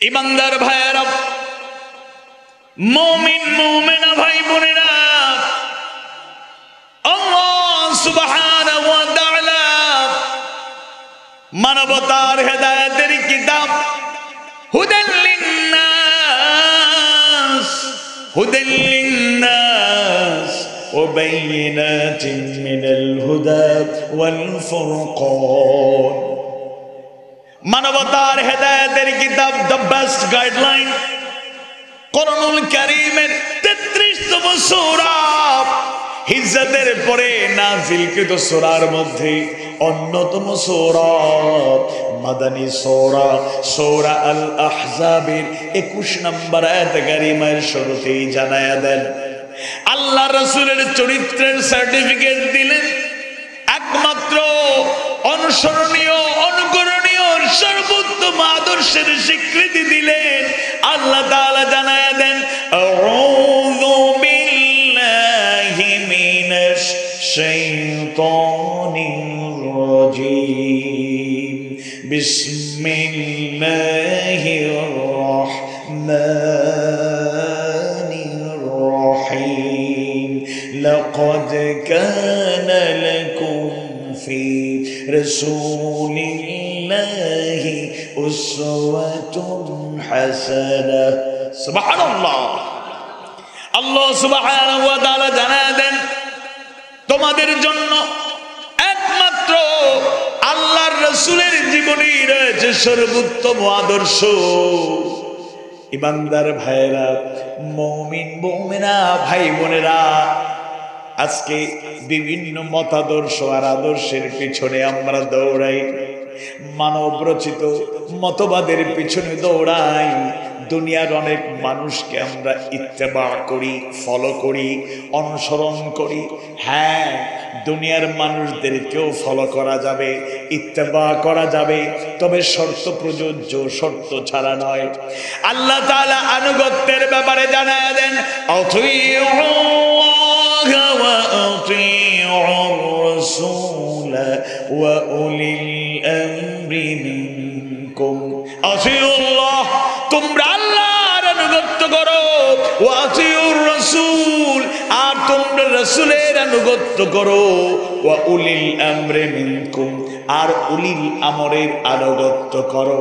ইমানদার ভাইয়েরা, মুমিন মুমিনা ভাই বোনেরা, আল্লাহ সুবহানাহু ওয়া তাআলা মানবতার হেদায়েতের কিতাব হুদাল লিন্নাস ওয়া বাইয়িনাতিন মিনাল হুদা ওয়াল ফুরকান। মানবতার হেদায়েতের কিতাব, দ্য বেস্ট গাইডলাইন, কোরআনুল কারীমের 33তম সূরা, হিজরতের পরে নাযিলকৃত সূরার মধ্যে অন্যতম সূরা, মাদানী সূরা, সূরা আল আহজাবের 21 নম্বর আয়াত কারিমার শুরুতেই জানায়া দেন, আল্লাহ রাসূলের চরিত্রের সার্টিফিকেট দিলেন, একমাত্র অনুসরণীয় অনুকরণীয় সর্বোত্তম আদর্শের স্বীকৃতি দিলেন। আল্লাহ তাআলা জানায়া দেন, আউযু বিল্লাহি মিনাশ শাইতানির রাজীম, বিসমিল্লাহির রাহমানির রাহিম, লাকাদ কানা লাকুম ফি রাসূলিল্লাহি উসওয়াতুন হাসানাহ। সুবহানাল্লাহ। আল্লাহ সুবহানাহু ওয়া তাআলা জানায় দেন, তোমাদের জন্য একমাত্র আল্লাহর রাসূলের জীবনী রয়েছে সর্বোত্তম আদর্শ। ইমানদার ভাইরা, মুমিন মুমিনা ভাই বোনেরা, আজকে বিভিন্ন মতাদর্শ আর আদর্শের পিছনে আমরা দৌড়াই, মানব রচিত মতবাদের পিছনে দৌড়াই, দুনিয়ার অনেক মানুষকে আমরা ইত্তেবা করি, ফলো করি, অনুসরণ করি। হ্যাঁ, দুনিয়ার মানুষদেরকেও ফলো করা যাবে, ইত্তেবা করা যাবে, তবে শর্ত প্রযোজ্য, শর্ত ছাড়া নয়। আল্লাহ তাআলা আনুগত্যের ব্যাপারে জানায়া দেন, আতিউল্লাহ ওয়া আতিউর রাসূল ওয়া উলিল আমরি মিনকুম। আতিউল্লাহ, তোমরা আল্লাহর আনুগত্য করো, ওয়া আতিউর রাসূল, আর তোমরা রাসূলের আনুগত্য করো, ওয়া উলিল আমরি মিনকুম, আর উলিল আমরের আনুগত্য করো।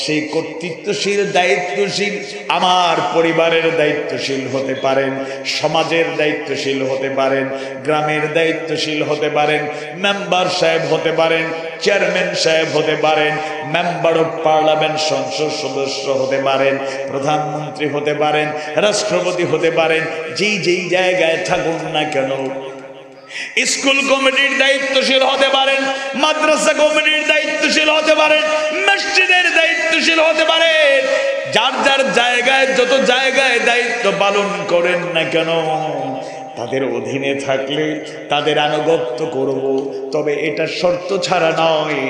সেই কর্তৃত্বশীল দায়িত্বশীল আমার পরিবারের দায়িত্বশীল হতে পারেন, সমাজের দায়িত্বশীল হতে পারেন, গ্রামের দায়িত্বশীল হতে পারেন, মেম্বার সাহেব হতে পারেন, চেয়ারম্যান সাহেব হতে পারেন, মেম্বার অফ পার্লামেন্ট সংসদ সদস্য হতে পারেন, প্রধানমন্ত্রী হতে পারেন, রাষ্ট্রপতি হতে পারেন, যেই জায়গায় থাকুন না কেন, স্কুল কমিটির দায়িত্বশীল হতে পারেন, মাদ্রাসা কমিটির দায়িত্বশীল হতে পারেন, মসজিদের দায়িত্বশীল হতে পারেন, যার যার জায়গায় যত জায়গায় দায়িত্ব পালন করেন না কেন, তাদের অধীনে থাকলে তাদের আনুগত্য করব, তবে এটা শর্ত ছাড়া নয়।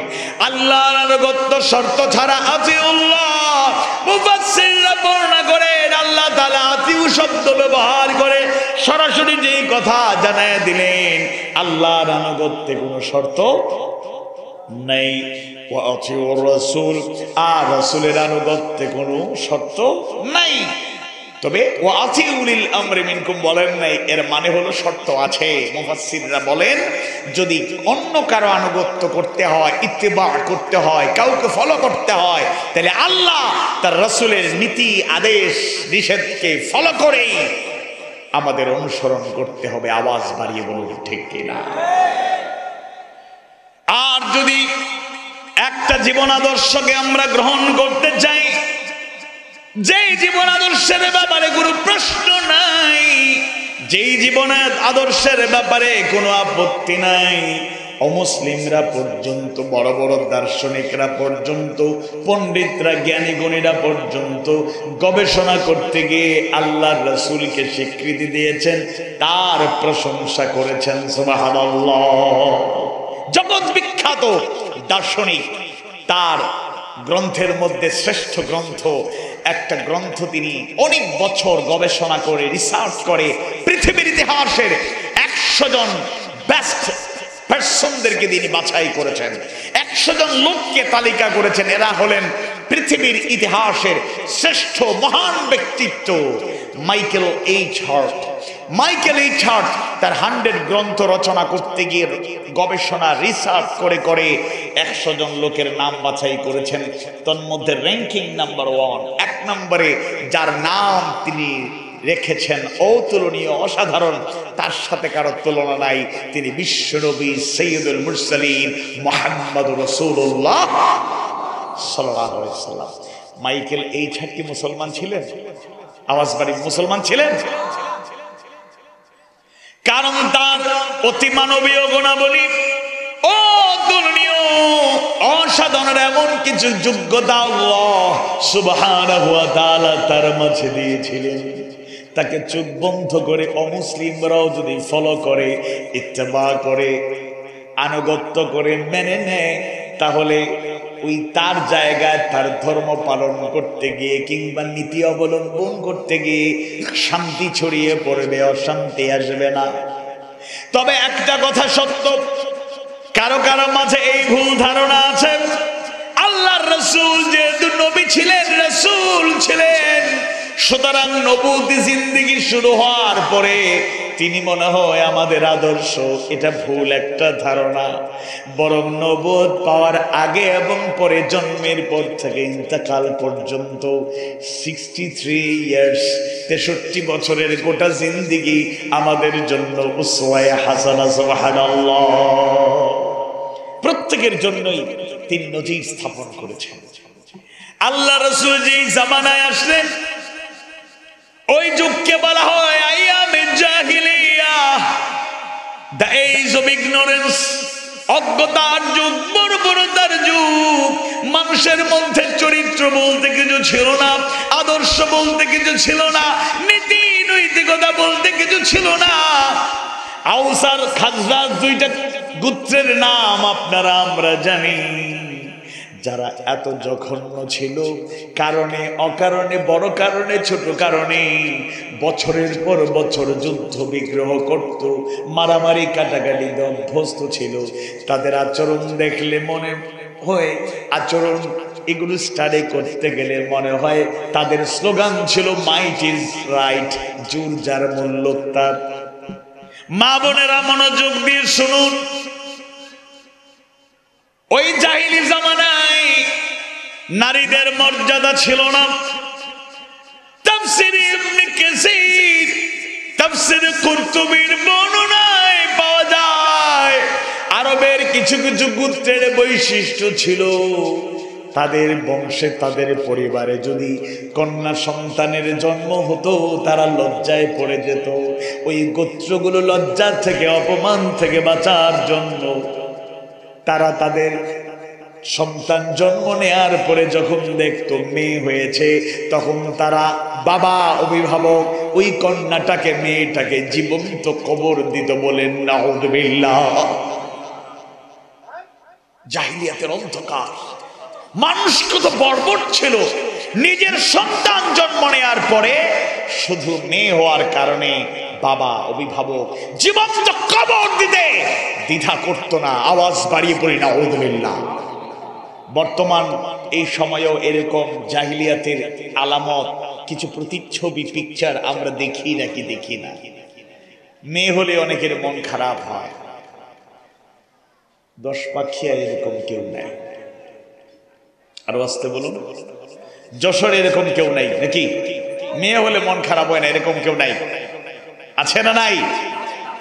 আল্লাহর আনুগত্য শর্ত ছাড়া। আতিউল্লাহ, মুফাসসিররা বর্ণনা করেন, আল্লাহ তাআলা আতিউ শব্দ ব্যবহার করে সরাসরি যেই কথা জানায় দিলেন, আল্লাহর আনুগত্যে কোনো শর্ত নেই। ওয়া আতিউর রাসূল, আর রাসূলের আনুগত্যে কোনো শর্ত নাই। তবে ওয়া আতিউলিল আমরি মিনকুম বলেন নাই, এর মানে হলো শর্ত আছে। মুফাসসিররা বলেন, যদি অন্য কারো আনুগত্য করতে হয়, ইত্তেবা করতে হয়, কাউকে ফলো করতে হয়, তাহলে আল্লাহ তার রাসূলের নীতি আদেশ নিষেধকে ফলো করেই আমাদের অনুসরণ করতে হবে। আওয়াজ বাড়িয়ে বলুন ঠিক কিনা? আর যদি একটা জীবন আদর্শকে আমরা গ্রহণ করতে চাই, যেই জীবন আদর্শের ব্যাপারে কোনো প্রশ্ন নাই, যেই জীবনের আদর্শের ব্যাপারে কোনো আপত্তি নাই, অমুসলিমরা পর্যন্ত, বড় বড় দার্শনিকরা পর্যন্ত, পণ্ডিতরা, জ্ঞানী গুণীরা পর্যন্ত গবেষণা করতে গিয়ে আল্লাহর রাসূলকে স্বীকৃতি দিয়েছেন, তার প্রশংসা করেছেন। সুবহানাল্লাহ। জগৎ বিখ্যাত দার্শনিক, তার গ্রন্থের মধ্যে শ্রেষ্ঠ গ্রন্থ, একটা গ্রন্থ তিনি অনেক বছর গবেষণা করে, রিসার্চ করে, পৃথিবীর ইতিহাসের 100 জন বেস্ট পার্সনদেরকে তিনি বাছাই করেছেন, 100 জন লোককে তালিকা করেছেন, এরা হলেন পৃথিবীর ইতিহাসের শ্রেষ্ঠ মহান ব্যক্তিত্ব Michael H heart. Michael H heart তার 100 গ্রন্থ রচনা করতে গিয়ে গবেষণা রিসার্চ করে করে 100 জন লোকের নাম বাছাই করেছেন। তন্মধ্যে র্যাঙ্কিং নাম্বার 1, 1 নম্বরে যার নাম তিনি রেখেছেন অতুলনীয়, অসাধারণ, তার সাথে কারো তুলনা নাই, তিনি বিশ্বনবী সৈয়দুল মুরসালিন মুহাম্মদুর রাসূলুল্লাহ সাল্লাল্লাহু আলাইহি ওয়াসাল্লাম। মাইকেল এইচ হার্ট কি মুসলমান ছিলেন? আওয়াজ বাড়ি, মুসলমান ছিলেন? কারণ তার অতি মানবীয় গুণাবলী, অতুলনীয়, অসাধারণ এমন কিছু যোগ্যতা আল্লাহ সুবহানাহু ওয়া তাআলা তার মাঝে দিয়েছিলেন। তাকে চোখ বন্ধ করে অমুসলিমরাও যদি ফলো করে, ইত্তেবা করে, আনুগত্য করে, মেনে নেয়, তাহলে ওই তার জায়গায় তার ধর্ম পালন করতে গিয়ে কিংবা নীতি অবলম্বন করতে গিয়ে শান্তি ছড়িয়ে পড়বে, অশান্তি আসবে না। তবে একটা কথা সত্য, কারো কারো মাঝে এই ভুল ধারণা আছে, আল্লাহর রাসূল যেহেতু নবী ছিলেন, রাসূল ছিলেন, সুতরাং নবুয়তি জিন্দেগি শুরু হওয়ার পরে তিনি মনে হয় আমাদের আদর্শ। এটা ভুল একটা ধারণা। বরং নবুয়ত পাওয়ার আগে এবং পরে, জন্মের পর থেকে ইন্তেকাল পর্যন্ত 63 ইয়ার্স, 63 বছরের গোটা জিন্দেগি আমাদের জন্য উসওয়ায়ে হাসানা। সুবহানাল্লাহ। প্রত্যেকের জন্যই তিনি নজির স্থাপন করেছেন। আল্লাহ রাসূল যেই জামানায় আসলেন, ওই যুগকে বলা হয় আইয়ামে জাহিলিয়া, দ্য এজ অফ ইগনোরেন্স, অজ্ঞতার যুগ, বর্বরতার যুগ। মানুষের মধ্যে চরিত্র বলতে কিছু ছিল না, আদর্শ বলতে কিছু ছিল না, নীতি নৈতিকতা বলতে কিছু ছিল না। আউস আর খাজরাজ দুইটা গোত্রের নাম আপনারা আমরা জানি, যারা এত জঘন্য ছিল, কারণে অকারণে, বড় কারণে ছোট কারণে বছরের পর বছর যুদ্ধ বিগ্রহ করত, মারামারি কাটাকাটিতে অভ্যস্ত ছিল। তাদের আচরণ দেখলে মনে হয়, আচরণ এগুলো স্টাডি করতে গেলে মনে হয় তাদের স্লোগান ছিল মাইট ইজ রাইট, জোর যার মূল্য তার। মা বোনেরা মনোযোগ দিয়ে শুনুন, ওই জাহিলি জামানায় নারীদের মর্যাদা ছিল না। তাফসীর ইবনে কাসীর, তাফসীর কুরতুবীর বর্ণনায় পাওয়া যায়, আরবের কিছু কিছু গোত্রের বৈশিষ্ট্য ছিল, তাদের বংশে, তাদের পরিবারে যদি কন্যা সন্তানের জন্ম হতো, তারা লজ্জায় পড়ে যেত। ওই গোত্রগুলো লজ্জা থেকে, অপমান থেকে বাঁচার জন্য তারা তাদের সন্তান জন্ম নেয়ার পরে যখন দেখতো মেয়ে হয়েছে, তখন তারা বাবা, অভিভাবক, ওই কন্যাটাকে, মেয়েটাকে জীবন্ত কবর দিত। বলেন নাউযুবিল্লাহ। জাহিলিয়াতের অন্ধকার। মানুষ কত বর্বর ছিল, নিজের সন্তান জন্ম নেয়ার পরে শুধু মেয়ে হওয়ার কারণে বাবা, অভিভাবক জীবন্ত কবর দিতে দ্বিধা করত না। আওয়াজ বাড়িয়ে পড়ি নাউযুবিল্লাহ। বর্তমান এই সময়েও এরকম জাহিলিয়াতের আলামত, কিছু প্রতিচ্ছবি, পিকচার আমরা দেখি নাকি দেখি না? মেয়ে হলে অনেকের মন খারাপ হয়। 10 পাখিয়া এরকম কেউ নাই। আরো আসতে বলুন। যশোর এরকম কেউ নাই নাকি? মেয়ে হলে মন খারাপ হয় না, এরকম কেউ নাই? আছে না নাই?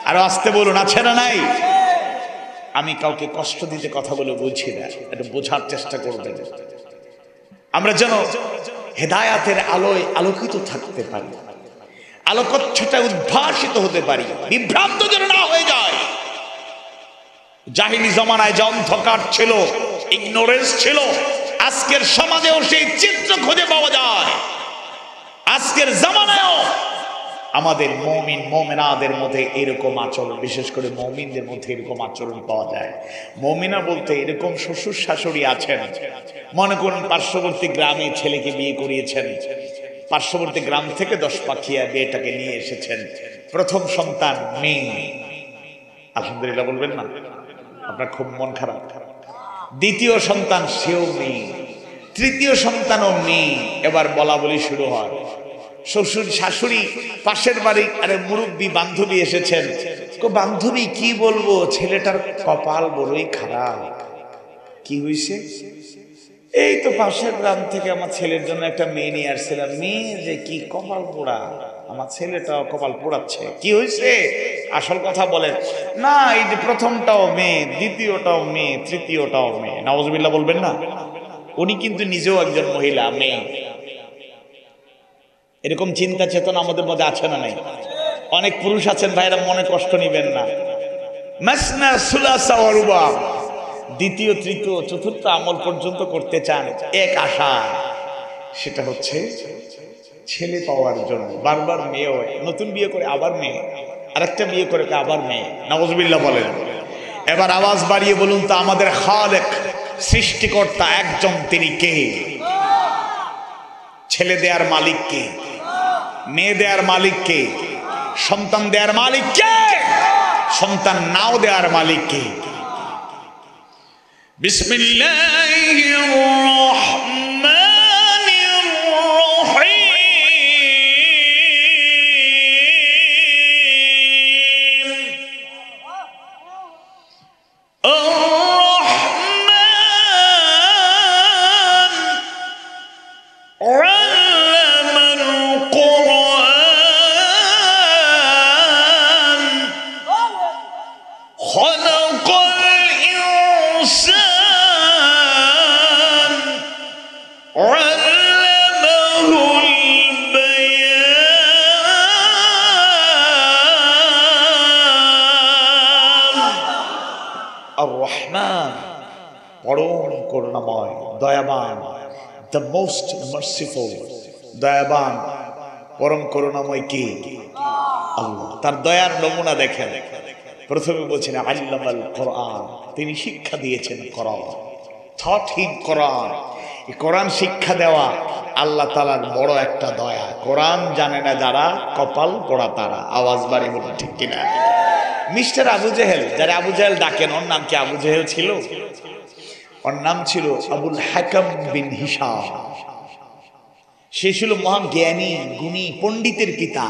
আরো আসতে বলুন, আছে না নাই? আমি কাউকে কষ্ট দিতে কথা বলে বলছি না, এটা বোঝার চেষ্টা করবেন। আমরা যেন হেদায়াতের আলোয় আলোকিত থাকতে পারি, আলোকচ্ছটা উদ্ভাসিত হতে পারি, বিভ্রান্ত যেন না হয়ে যায়। জাহিলি জামানায় যে অন্ধকার ছিল, ইগনোরেন্স ছিল, আজকের সমাজেও সেই চিত্র খুঁজে পাওয়া যায়। আজকের জামানায়ও আমাদের মুমিন মুমিনাদের মধ্যে এরকম আচরণ, বিশেষ করে মুমিনদের মধ্যে এরকম আচরণ পাওয়া যায়। মুমিনা বলতে এরকম শ্বশুর শাশুড়ি আছেন, মনে করুন পার্শ্ববর্তী গ্রামে ছেলেকে বিয়ে করিয়েছেন, পার্শ্ববর্তী গ্রাম থেকে 10 পাখিয়া মেয়েটাকে নিয়ে এসেছেন। প্রথম সন্তান মেয়ে, আলহামদুলিল্লাহ বলবেন না? আপনার খুব মন খারাপ। দ্বিতীয় সন্তান, সেও মেয়ে। তৃতীয় সন্তানও মেয়ে। এবার বলা বলি শুরু হয়। শ্বশুর শাশুড়ি পাশের বাড়ি আরে মুরব্বী বান্ধবী এসেছেন। বান্ধবী কি বলবো, ছেলেটার কপাল বড়ই খারাপ। কি হয়েছে? এই তো পাশের গ্রাম থেকে আমার ছেলের জন্য একটা মেয়ে নিয়ে আসছিলাম। মেয়ে যে কি কপাল পোড়া, আমার ছেলেটা কপাল পোড়াচ্ছে। কি হয়েছে আসল কথা বলেন না। এই যে প্রথমটাও মেয়ে, দ্বিতীয়টাও মেয়ে, তৃতীয়টাও মেয়ে। নাউজুবিল্লাহ বলবেন না। উনি কিন্তু নিজেও একজন মহিলা, মেয়ে। এরকম চিন্তা চেতনা আমাদের মধ্যে আছে না নাই? অনেক পুরুষ আছেন ভাইরা, মনে কষ্ট নিবেন না। মাসনা সুলাসা ওয়া রুবা, দ্বিতীয় তৃতীয় চতুর্থ আমল পর্যন্ত করতে চান এক আশা, সেটা হচ্ছে ছেলে পাওয়ার জন্য। বারবার মেয়ে হয়, নতুন বিয়ে করে আবার মেয়ে, আরেকটা বিয়ে করে আবার মেয়ে। নাউজুবিল্লাহ বলেন। এবার আওয়াজ বাড়িয়ে বলুন তো, আমাদের খালেক সৃষ্টিকর্তা একজন, তিনি কে? ছেলে দেয়ার মালিক কে? মেয়ে দেয়ার মালিক কে? সন্তান দেয়ার মালিক কে? সন্তান নাও দেয়ার মালিক কে? বিসমিল্লাহির রহমানির রহমান, পরম করুণাময়, দয়াবান, দ্য মোস্ট মার্সিফুল, দয়াবান পরম করুণাময় কে? আল্লাহ। তার দয়ার নমুনা দেখেন। প্রথমে বলছেন আল্লামাল কোরআন, তিনি শিক্ষা দিয়েছেন কোরআন, থট হিম কোরআন। এই কোরআন শিক্ষা দেওয়া আল্লাহ তাআলার বড় একটা দয়া। কোরআন জানে না যারা, কপাল পোড়া তারা। আওয়াজ বাড়ি বলুন ঠিক কিনা? মিস্টার আবু জেহেল, যারা আবু জেহেল ডাকেন, ওর নাম কি আবু জেহেল ছিল? ওর নাম ছিল আবুল হাকাম বিন হিশাম। সে ছিল মহান জ্ঞানী, গুণী, পণ্ডিতের পিতা।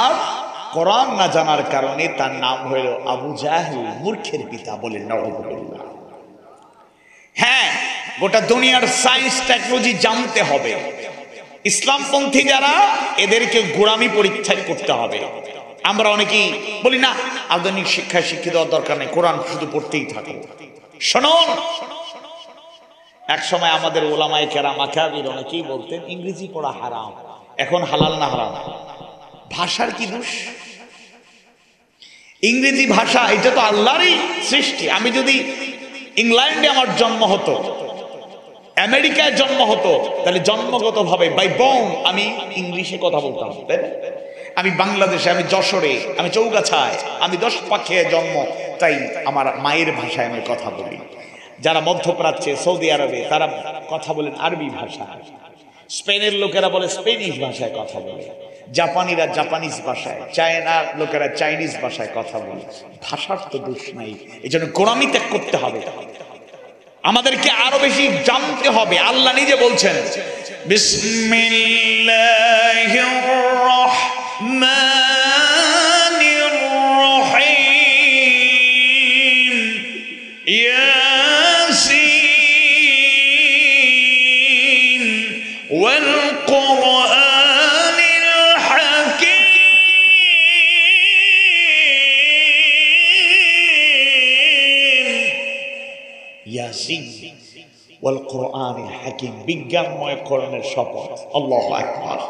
আর কোরআন না জানার কারণে তার নাম হইল আবু জাহেল, মূর্খের পিতা। বলেন নাউযুবিল্লাহ। হ্যাঁ, গোটা দুনিয়ার সায়েন্স টেকনোলজি জানতে হবে। ইসলামপন্থী যারা, এদেরকে গোড়ামি পরীক্ষা করতে হবে। আমরা অনেকেই বলি না, আধুনিক শিক্ষায় শিক্ষিত হওয়ার দরকার নেই, কোরআন শুধু পড়তেই থাকো। শুনুন, এক সময় আমাদের ওলামায়ে কেরাম আকাবির অনেকেই বলতেন ইংরেজি পড়া হারাম। এখন হালাল না হারাম? ভাষার কি দোষ? ইংরেজি ভাষা এটা তো আল্লাহরই সৃষ্টি। আমি যদি ইংল্যান্ডে আমার জন্ম হতো, আমেরিকায় জন্ম হতো, তাহলে জন্মগতভাবে বাই বোন আমি ইংলিশে কথা বলতাম। আমি বাংলাদেশে, আমি যশোরে, আমি চৌগাছায়, আমি 10 পাখে জন্ম, তাই আমার মায়ের ভাষায় আমি কথা বলি। যারা মধ্যপ্রাচ্যে, সৌদি আরবে, তারা কথা বলেন আরবি ভাষা। স্পেনের লোকেরা বলে স্পেনিশ ভাষায় কথা বলে, জাপানিরা জাপানিজ ভাষায়, চায়নার লোকেরা চাইনিজ ভাষায় কথা বলে। ভাষার তো দোষ নাই। এই জন্য গোড়ামি ত্যাগ করতে হবে, আমাদেরকে আরো বেশি জানতে হবে। আল্লাহ নিজে বলছেন বিসমিল্লাহির রহমানির রহিম, ইয়াসিন ওয়াল কোরআনিল হাকীম, ইয়াসিন ওয়াল কোরআনিল হাকীম, বিজ্ঞানময় কোরআনের শপথ। আল্লাহু আকবার।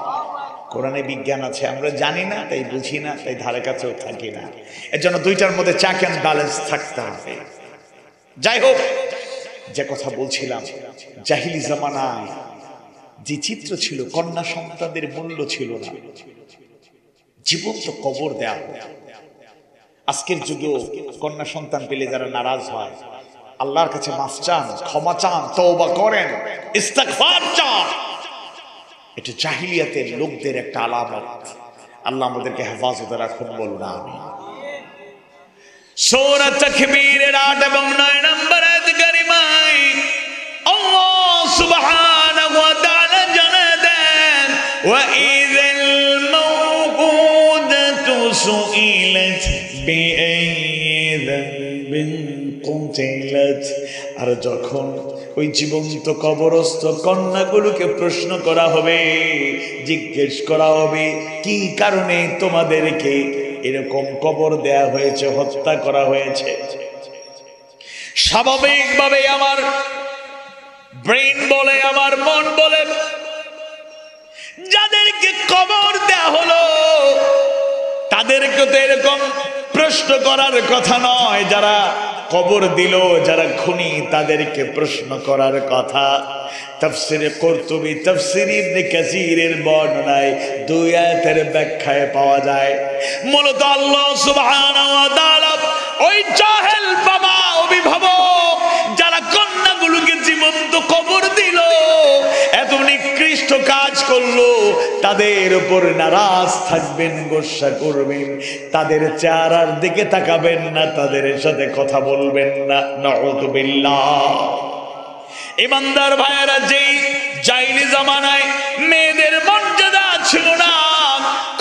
কোরআনে বিজ্ঞান আছে, আমরা জানি না, তাই বুঝি না, তাই ধারে কাছেও থাকি না। এর জন্য দুইটার মধ্যে চেক এন্ড ব্যালেন্স থাকতে হবে। যাই হোক, যে কথা বলছিলাম, জাহিলি জামানায় যে চিত্র ছিল, কন্যা সন্তানদের মূল্য ছিল না, জীবন্ত কবর দেয়া হতো। আজকের যুগেও কন্যা সন্তান পেলে যারা নারাজ হয়, আল্লাহর কাছে মাফ চান, ক্ষমা চান, তওবা করেন, ইস্তিগফার চান। এটা জাহিলিয়াতের লোকদের একটা আলামত। আল্লাহ আমাদেরকে হেফাজতে রাখুন, বলুন আমিন। সূরা তাকবীরের 8 এবং 9 নম্বর আয়াত কারিমায় আল্লাহ সুবহানাহু ওয়া তাআলা জানায় দেন, ওয়া ইযাল মাউউদাতু সুইলাত বিআইয়ি যামবিন কুতিলাত। আর যখন ওই জীবন্ত কবরস্থ কন্যাগুলোকে প্রশ্ন করা হবে, জিজ্ঞেস করা হবে কি কারণে তোমাদেরকে এরকম কবর দেয়া হয়েছে, হত্যা করা হয়েছে। স্বাভাবিকভাবে আমার ব্রেন বলে, আমার মন বলে, যাদেরকে কবর দেয়া হলো তাদেরকে তো এরকম প্রশ্ন করার কথা নয়। যারা কবর দিল, যারা খুনি, তাদেরকে প্রশ্ন করার কথা। তাফসিরে কুরতুবী, তাফসির ইবনে কাসিরের বর্ণনায় দুই আয়াতের ব্যাখ্যায় পাওয়া যায়, মূলত আল্লাহ সুবহানাহু ওয়া তাআলা ওই জাহেল বাবা, অভিভাবক যারা কন্যাগুলোকে জীবন্ত কবর দিল, এত নিকৃষ্ট কাজ করলো, তাদের উপর নারাজ থাকবেন, গোসা করবেন, তাদের চেহারার দিকে তাকাবেন না, তাদের সাথে কথা বলবেন না। নাউযুবিল্লাহ। ইমানদার ভাইয়েরা, যেই জাইলি জামানায় মেয়েদের মর্যাদা ছিল না,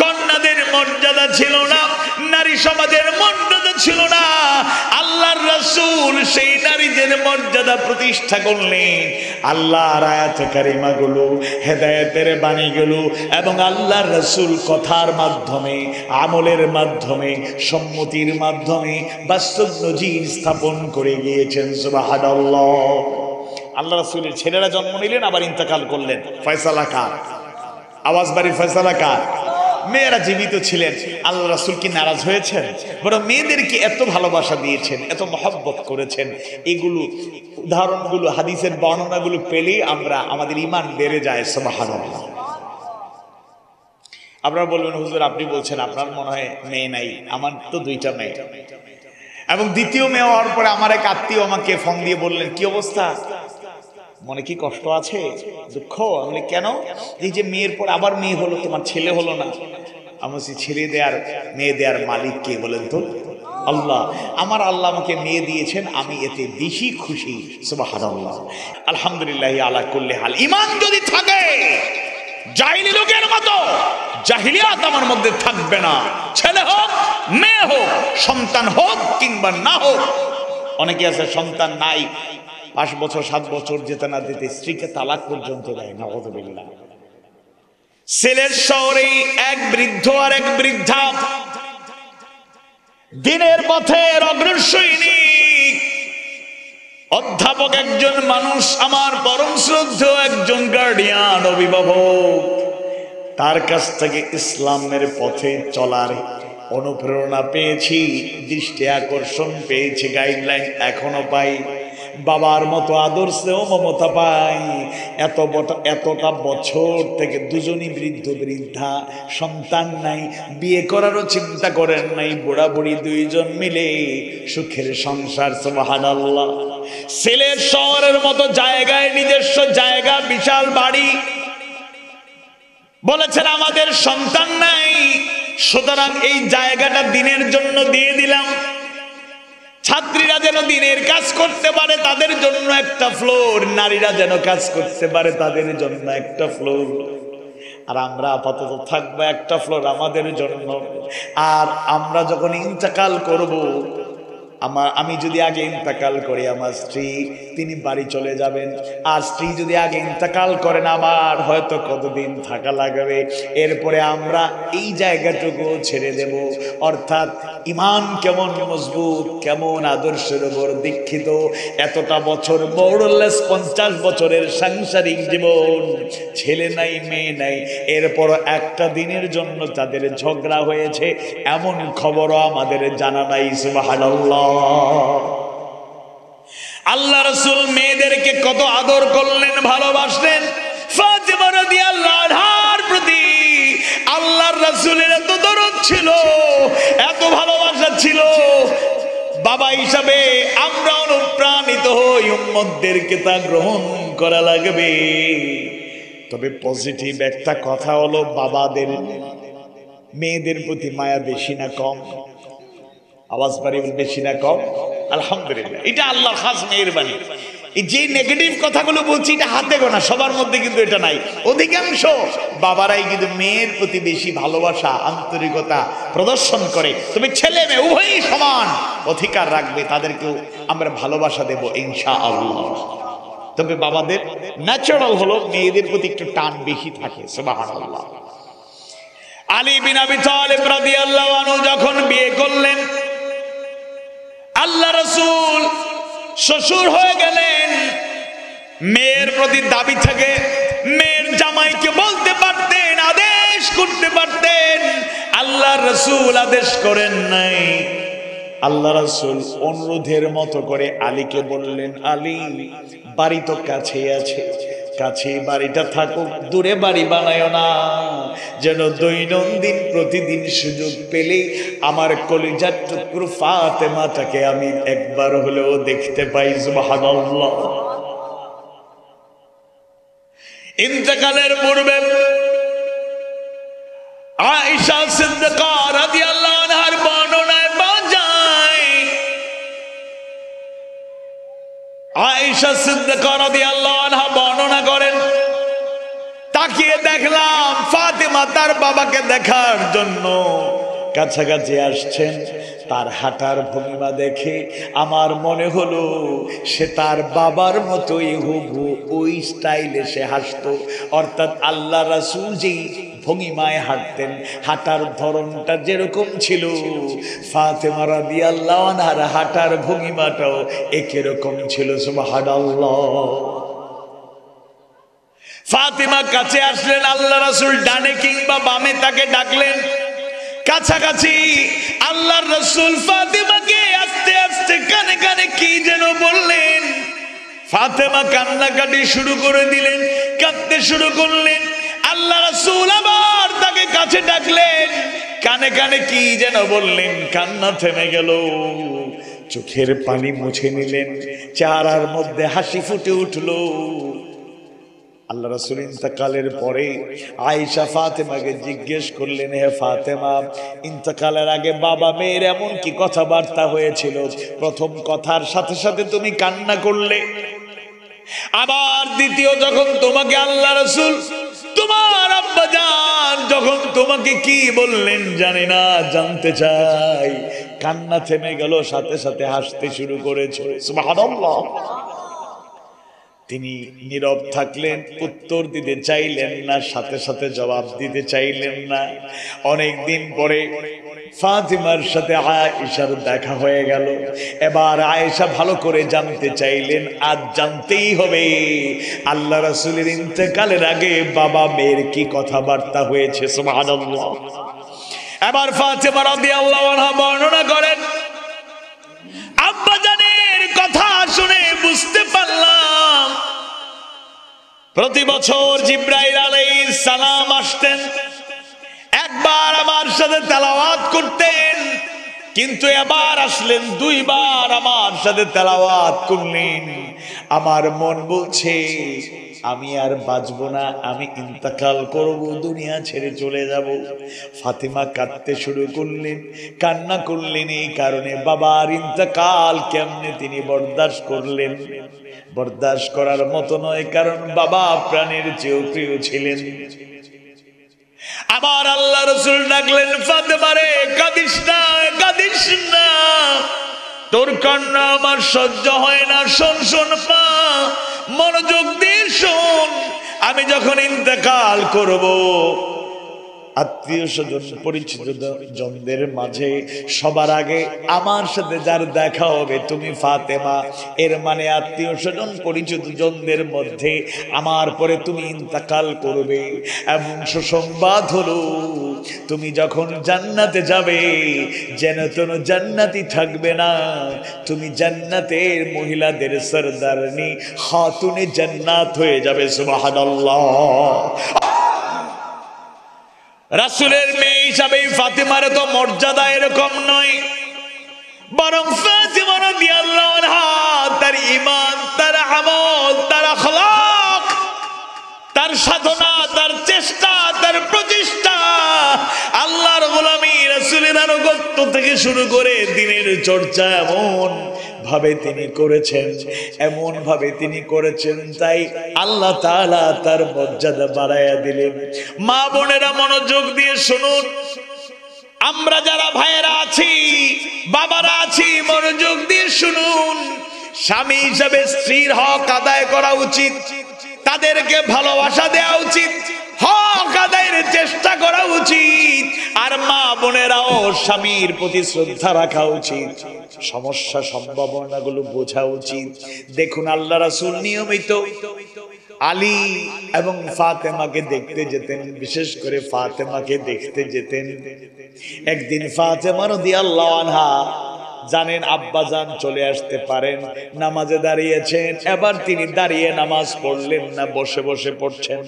কন্যাদের মর্যাদা ছিল না, নারী সমাজের মর্যাদা ছিল না, আল্লাহর রাসূল সেই নারীদের মর্যাদা প্রতিষ্ঠা করলেন। আল্লাহর আয়াতে কারিমাগুলো, হেদায়েতের বাণীগুলো এবং আল্লাহর রাসূল কথার মাধ্যমে, আমলের মাধ্যমে, সম্মতির মাধ্যমে বাস্তব নজির স্থাপন করে গিয়েছেন। সুবহানাল্লাহ। আল্লাহ রাসূলের ছেলেরা জন্ম নিলেন, আবার ইন্তেকাল করলেন। ফয়সালা কার? আওয়াজ বাড়ি ফয়সালা কার? মেয়েরা জীবিত ছিলেন। আল্লাহ রাসূল কি নারাজ হয়েছেন? বরং মেয়েদেরকে এত ভালোবাসা দিয়েছেন, এত মহব্বত করেছেন। এগুলো উদাহরণগুলো, হাদিসের বর্ণনাগুলো পেলে আমাদের ঈমান বেড়ে যায়। সুবহানাল্লাহ। আপনারা বলবেন, হুজুর আপনি বলছেন আপনার মনে হয় মেয়ে নাই। আমার তো দুইটা মেয়ে, এবং দ্বিতীয় মেয়ে হওয়ার পরে আমার এক আত্মীয় আমাকে ফোন দিয়ে বললেন, কি অবস্থা, মনে কি কষ্ট আছে, দুঃখ? আমি কেন? এই যে মেয়ের পর আবার মেয়ে হলো, তোমার ছেলে হলো না। আমি বলছি, ছেলে দেয়ার মেয়ে দেয়ার মালিক কে বলেন তো? আল্লাহ। আমার আল্লাহ আমাকে মেয়ে দিয়েছেন, আমি এতে বেশি খুশি। সুবহানাল্লাহ। আলহামদুলিল্লাহ আলা কুল্লি হাল। ঈমান যদি থাকে, জাহিলি লোকের মতো জাহিলিয়াত আমার মধ্যে থাকবে না। ছেলে হোক, মেয়ে হোক, সন্তান হোক কিংবা না হোক। অনেকে আছে সন্তান নাই, 5 বছর 7 বছর যেতে না দিতে স্ত্রীকে তালাক পর্যন্ত দেয়। নাউযুবিল্লাহ। সিলেট শহরে এক বৃদ্ধ আর এক বৃদ্ধা দিনের পথের অগ্রসৈনিক, অধ্যাপক একজন মানুষ, আমার পরম শ্রদ্ধেয় একজন গার্ডিয়ান, অভিভাবক। তার কাছ থেকে ইসলামের পথে চলার অনুপ্রেরণা পেয়েছি, দৃষ্টি আকর্ষণ পেয়েছি, গাইডলাইন এখনো পাই। বাবার মতো আদর্শেও মমতা পাই। এতটা বছর থেকে দুজনই বৃদ্ধ বৃদ্ধা, সন্তান নাই, বিয়ে করারও চিন্তা করেন নাই, বুড়া বুড়ি দুইজন মিলে সুখের সংসার। সুবহানাল্লাহ। সিলেট শহরের মতো জায়গায় নিজস্ব জায়গা, বিশাল বাড়ি। বলেছেন আমাদের সন্তান নাই, সুতরাং এই জায়গাটা দিনের জন্য দিয়ে দিলাম। ছাত্রীরা যেন দিনের কাজ করতে পারে, তাদের জন্য একটা ফ্লোর, নারীরা যেন কাজ করতে পারে, তাদের জন্য একটা ফ্লোর। আর আমরা আপাতত থাকবো একটা ফ্লোর আমাদের জন্য। আর আমরা যখন ইন্তেকাল করব, আমি যদি আগে ইন্তেকাল করি, আমার স্ত্রী তিনি বাড়ি চলে যাবেন। আর স্ত্রী যদি আগে ইন্তেকাল করেন, আমার হয়তো কতদিন থাকা লাগবে। এরপরে আমরা এই জায়গাটুকু ছেড়ে দেব। অর্থাৎ ঈমান কেমন মজবুত, কেমন আদর্শের উপর দীক্ষিত। এতটা বছর, মোরলেস 50 বছরের সাংসারিক জীবন, ছেলে নাই, মেয়ে নাই, এরপর একটা দিনের জন্য তাদের ঝগড়া হয়েছে, এমন খবরও আমাদের জানা নাই। সুবহানাল্লাহ। আল্লাহ রাসূল মেয়েদেরকে কত আদর করলেন, ভালোবাসলেন। ফাতিমা রাদিয়াল্লাহু আনহার প্রতি আল্লাহর রাসূলের এত দরদ ছিল, এত ভালোবাসা ছিল। বাবা হিসাবে আমরা অনুপ্রাণিত হই, উম্মতদেরকে তা গ্রহণ করা লাগবে। তবে পজিটিভ একটা কথা হলো, বাবাদের মেয়েদের প্রতি মায়া বেশি না কম? আওয়াজ বাড়ি, বেশি না কম? আলহামদুলিল্লাহ, এটা আল্লাহর খাস মেহেরবানি। এই যে নেগেটিভ কথাগুলো বলছি এটা হাতে গোনা, সবার মধ্যে কিন্তু এটা নাই। অধিকাংশ বাবারাই কিন্তু মেয়ের প্রতি বেশি ভালোবাসা আন্তরিকতা প্রদর্শন করে। তবে ছেলে মেয়ে উভয়ই সমান অধিকার রাখবে, তাদেরকেও আমরা ভালোবাসা দেব ইনশাআল্লাহ। তবে বাবাদের ন্যাচারাল হলো মেয়েদের প্রতি একটু টান বেশি থাকে। সুবহানাল্লাহ। আলী বিন আবি তালিব রাদিয়াল্লাহু আনহু যখন বিয়ে করলেন, আল্লাহ রাসূল শ্বশুর হয়ে গেলেন, মেয়ের প্রতি দাবি থাকে মেয়ের জামাইকে বলতে পারতেন, আদেশ করতে পারতেন। আল্লাহ রাসূল আদেশ করেন নাই। আল্লাহ রাসূল অনুরোধের মতো করে আলীকে বললেন, আলী বাড়ি তো কাছেই আছে, কাছে বাড়িটা থাকুক, দূরে বাড়ি বানায় না, যেন দৈনন্দিন প্রতিদিন সুযোগ পেলে আমার কলিজার টুকরো ফাতেমাটাকে আমি একবার হলেও দেখতে পাই। সুবহানাল্লাহ। ইন্তেকালের পূর্বে আয়েশা সিদ্দিকা রাদিয়াল্লাহু আনহার বর্ণনায় পাওয়া যায়, আয়েশা সিদ্দিকা রাদিয়াল্লাহু আনহা বর্ণনা করেন, তাকিয়ে দেখলাম ফাতেমা তার বাবাকে দেখার জন্য কাছাকাছি আসছেন। তার হাঁটার ভঙ্গিমা দেখে আমার মনে হলো সে তার বাবার মতোই হুবহু ওই স্টাইলে সে হাসতো। অর্থাৎ আল্লাহ রাসূল যেই ভঙ্গিমায় হাঁটতেন, হাঁটার ধরনটা যেরকম ছিল, ফাতেমা রাদিয়াল্লাহু আনহার হাঁটার ভঙ্গিমাটাও একই রকম ছিল। সুবহানাল্লাহ। ফাতেমা কাছে আসলেন, আল্লাহ রাসূল ডানে কিংবা বামে তাকে ডাকলেন। কাছাকাছি আল্লাহর রাসূল ফাতেমাকে আস্তে আস্তে কানে কানে কি যেন বললেন। ফাতেমা কান্নাকাটি শুরু করে দিলেন, কাঁদতে শুরু করলেন। আল্লাহ রাসূল আবার তাকে কাছে ডাকলেন, কানে কানে কি যেন বললেন। কান্না থেমে গেল, চোখের পানি মুছে নিলেন, চেহারার মধ্যে হাসি ফুটে উঠলো। আল্লাহ রাসূল ইন্তেকালের পরে আয়েশা ফাতেমাকে জিজ্ঞেস করলেন, হে ফাতেমা, ইন্তেকালের আগে বাবা মেয়ের এমন কি কথাবার্তা হয়েছিল? প্রথম কথার সাথে সাথে তুমি কান্না করলে, আবার দ্বিতীয় যখন তোমাকে আল্লাহ রাসূল তোমার আব্বা জান যখন তোমাকে কি বললেন জানি না, জানতে চাই। কান্না থেমে গেল, সাথে সাথে হাসতে শুরু করেছে। সুবহানাল্লাহ। তিনি নীরব থাকলেন, উত্তর দিতে চাইলেন না, সাথে সাথে জবাব দিতে চাইলেন না। অনেক দিন পরে ফাতিমার সাথে আয়েশার দেখা হয়ে গেল। এবার আয়েশা ভালো করে জানতে চাইলেন, আজ জানতেই হবে আল্লাহ রাসূলের ইন্তেকালের আগে বাবা মেয়ের কি কথাবার্তা হয়েছে। সুবহানাল্লাহ। এবার ফাতিমা রাদিয়াল্লাহু আনহা বর্ণনা করেন, আব্বা জানের কথা শুনে বুঝতে পারলাম প্রতি বছর জিবরাইল আলাইহিস সালাম আসতেন, একবার আমার সাথে তেলাওয়াত করতেন, কিন্তু এবার আসলেন দুইবার আমার সাথে তেলাওয়াত করলেন। আমার মন বলছে আমি আর বাঁচবো না, আমি ইন্তেকাল করব, দুনিয়া ছেড়ে চলে যাব। ফাতিমা কাঁদতে শুরু করলেন, কান্না করলেন এই কারণে বাবার ইন্তেকাল কেমনে তিনি বরদাস্ত করলেন। বরদাস্ত করার মতো নয়, কারণ বাবা প্রাণের চেয়েও প্রিয় ছিলেন। আবার আল্লাহ রাসূল ডাকলেন, ফাতেমা রে, কাঁদিস না, কাঁদিস না, তোর কান্না আমার সহ্য হয় না। শোন শোন মা, মনোযোগ দিয়ে শোন, আমি যখন ইন্তেকাল করব, আত্মীয় স্বজন পরিচিত জনদের মাঝে সবার আগে আমার সাথে যার দেখা হবে তুমি ফাতেমা। এর মানে আত্মীয় স্বজন পরিচিত জনদের মধ্যে আমার পরে তুমি ইন্তেকাল করবে। এবং সুসংবাদ হলো, তুমি যখন জান্নাতে যাবে যেন কোনো জান্নাতি থাকবে না, তুমি জান্নাতের মহিলাদের সরদারনি খাতুনে জান্নাত হয়ে যাবে। সুবহানাল্লাহ। রাসূলের মেয়ে হিসাবে ফাতিমার তো মর্যাদা এরকম নয়, বরং ফাতিমা রাদিয়াল্লাহু আনহা তার ঈমান, তার আমল, তার আখলাক, তার সাধনা, তার চেষ্টা, তার প্রচেষ্টা, আল্লাহর গোলামি, রাসূলের আনুগত্য থেকে শুরু করে দিনের চর্চা এমন ভাবে তিনি করেছেন, এমন ভাবে তিনি করেছেন, তাই আল্লাহ তাআলা তার মর্যাদা বাড়ায়া দিলেন। মা বোনেরা মনোযোগ দিয়ে শুনুন, আমরা যারা ভাইয়েরা আছি, বাবারা আছি, মনোযোগ দিয়ে শুনুন। স্বামী হিসাবে স্ত্রীর হক আদায় করা উচিত, তাদেরকে ভালোবাসা দেওয়া উচিত, হক আদায়ের চেষ্টা করা উচিত। আর মা বোনেরাও স্বামীর প্রতি শ্রদ্ধা রাখা উচিত, সমস্যা সম্ভাবনাগুলো বোঝা উচিত। দেখুন আল্লাহ রাসূল নিয়মিত আলী এবং ফাতেমাকে দেখতে যেতেন, বিশেষ করে ফাতেমাকে দেখতে যেতেন। একদিন ফাতেমা রাদিয়াল্লাহু আনহা জানেন আব্বাজান চলে আসতে পারেন, নামাজে দাঁড়িয়েছেন, এবার তিনি দাঁড়িয়ে নামাজ পড়লেন না, বসে বসে পড়ছেন।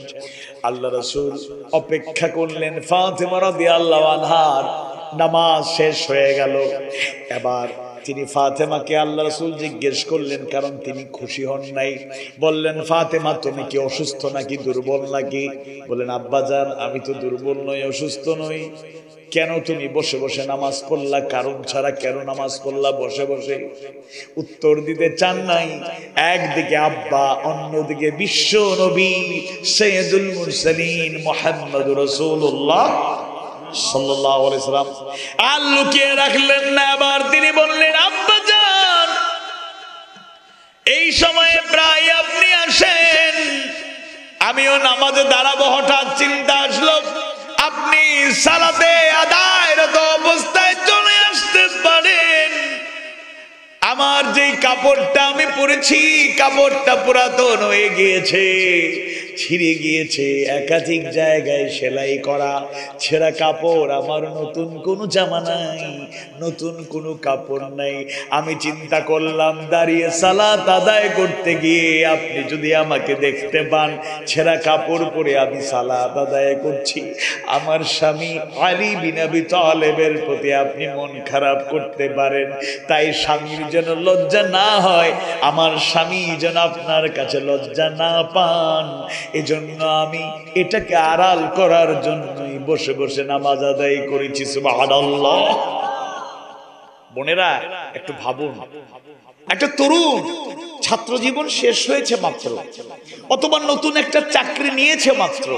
আল্লাহ রাসূল অপেক্ষা করলেন, ফাতেমা রাদিয়াল্লাহু আনহার নামাজ শেষ হয়ে গেল। এবার তিনি ফাতেমাকে আল্লাহ রাসূল জিজ্ঞেস করলেন, কারণ তিনি খুশি হন নাই। বললেন, ফাতেমা তুমি কি অসুস্থ নাকি দুর্বল নাকি? বলেন, আব্বাজান আমি তো দুর্বল নই, অসুস্থ নই। কেন তুমি বসে বসে নামাজ পড়লা? কারণ ছাড়া কেন নামাজ পড়লা বসে বসে? উত্তর দিতে চান নাই। একদিকে আব্বা, অন্যদিকে বিশ্ব নবী সাইয়্যিদুল মুরসালিন মুহাম্মদুর রাসূলুল্লাহ সাল্লাল্লাহু আলাইহি সাল্লাম আর লুকিয়ে রাখলেন না। আবার তিনি বললেন, আব্বাজান এই সময়ে প্রায় আপনি আসেন, আমিও নামাজে দাঁড়াবো, হঠাৎ চিন্তা আসলো আপনি সালাতে আদায়রত অবস্থায় চলে আসতে পারেন। আমার যেই কাপড়টা আমি পরেছি, কাপড়টা পুরাতন হয়ে গিয়েছে, ছিঁড়ে গিয়েছে, একাধিক জায়গায় সেলাই করা, ছেঁড়া কাপড়, আমার নতুন কোনো জামা নাই, নতুন কোনো কাপড় নাই। আমি চিন্তা করলাম দাঁড়িয়ে সালাত আদায় করতে গিয়ে আপনি যদি আমাকে দেখতে পান ছেঁড়া কাপড় পরে আমি সালাত আদায় করছি, আমার স্বামী আলী বিন আবি তালেবের প্রতি আপনি মন খারাপ করতে পারেন। তাই স্বামীর যেন লজ্জা না হয়, আমার স্বামী যেন আপনার কাছে লজ্জা না পান, এজন্য আমি এটাকে আড়াল করার জন্যই বসে বসে নামাজ আদায় করেছি। সুবহানাল্লাহ। বোনেরা একটু ভাবুন, একটা তরুণ ছাত্র জীবন শেষ হয়েছে মাত্র, অথবা নতুন একটা চাকরি নিয়েছে মাত্র,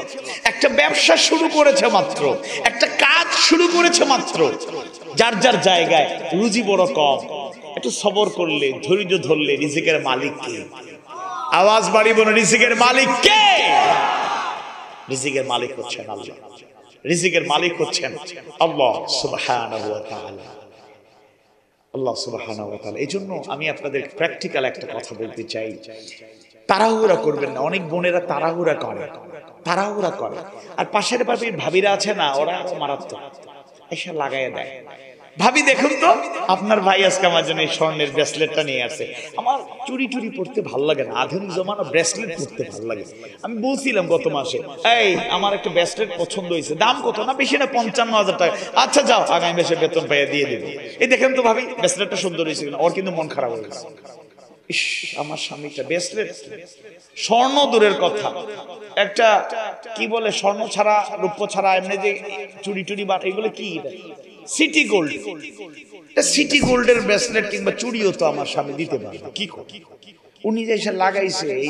একটা ব্যবসা শুরু করেছে মাত্র, একটা কাজ শুরু করেছে মাত্র, যার যার জায়গায় রুজি বড় কম, একটু সবর করলে, ধৈর্য ধরলে রিজিকের মালিক কে? আওয়াজ বাড়ি বলুন, রিজিকের মালিক কে? রিজিকের মালিক হচ্ছেন আল্লাহ, রিজিকের মালিক হচ্ছেন আল্লাহ সুবহানাহু ওয়া তাআলা, আল্লাহ সুবহানাহু ওয়া তাআলা। এইজন্য আমি আপনাদের প্র্যাকটিক্যাল একটা কথা বলতে চাই, তাড়াহুড়া করবেন না। অনেক বোনেরা তাড়াহুড়া করে, তাড়াহুড়া করে, আর পাশের ভাবিরা আছে না, ওরা আরো মারাত্মক, এসে লাগাইয়া দেয়। ভাবি দেখুন তো, আপনার ভাই আজকে আমার জন্য এই স্বর্ণের ব্রেসলেটটা নিয়ে আসে। আমার চুরি টুরি পড়তে ভালো লাগে না, আধুনিক জমানা ব্রেসলেট পড়তে ভালো লাগে। আমি বলছিলাম গত মাসে, এই আমার একটা ব্রেসলেট পছন্দ হয়েছে, দাম কত? না বেশি না, 55,000 টাকা। আচ্ছা যাও, আগামী মাসে বেতন পাইয়া দিয়ে দেবো। এই দেখেন তো ভাবি ব্রেসলেটটা সুন্দর হয়েছে কিনা। ওর কিন্তু মন খারাপ হয়ে গেছে, ইস আমার স্বামীটা ব্রেসলেট, স্বর্ণ দূরের কথা, একটা কি বলে স্বর্ণ ছাড়া রূপ্য ছাড়া এমনি যে চুরি টুরি বা এগুলো কি, সিটি গোল্ড, সিটি গোল্ডের ব্রেসলেট কিংবা চুড়িও তো আমার স্বামী দিতে পারে, কি উনি যে এসে লাগাইছে এই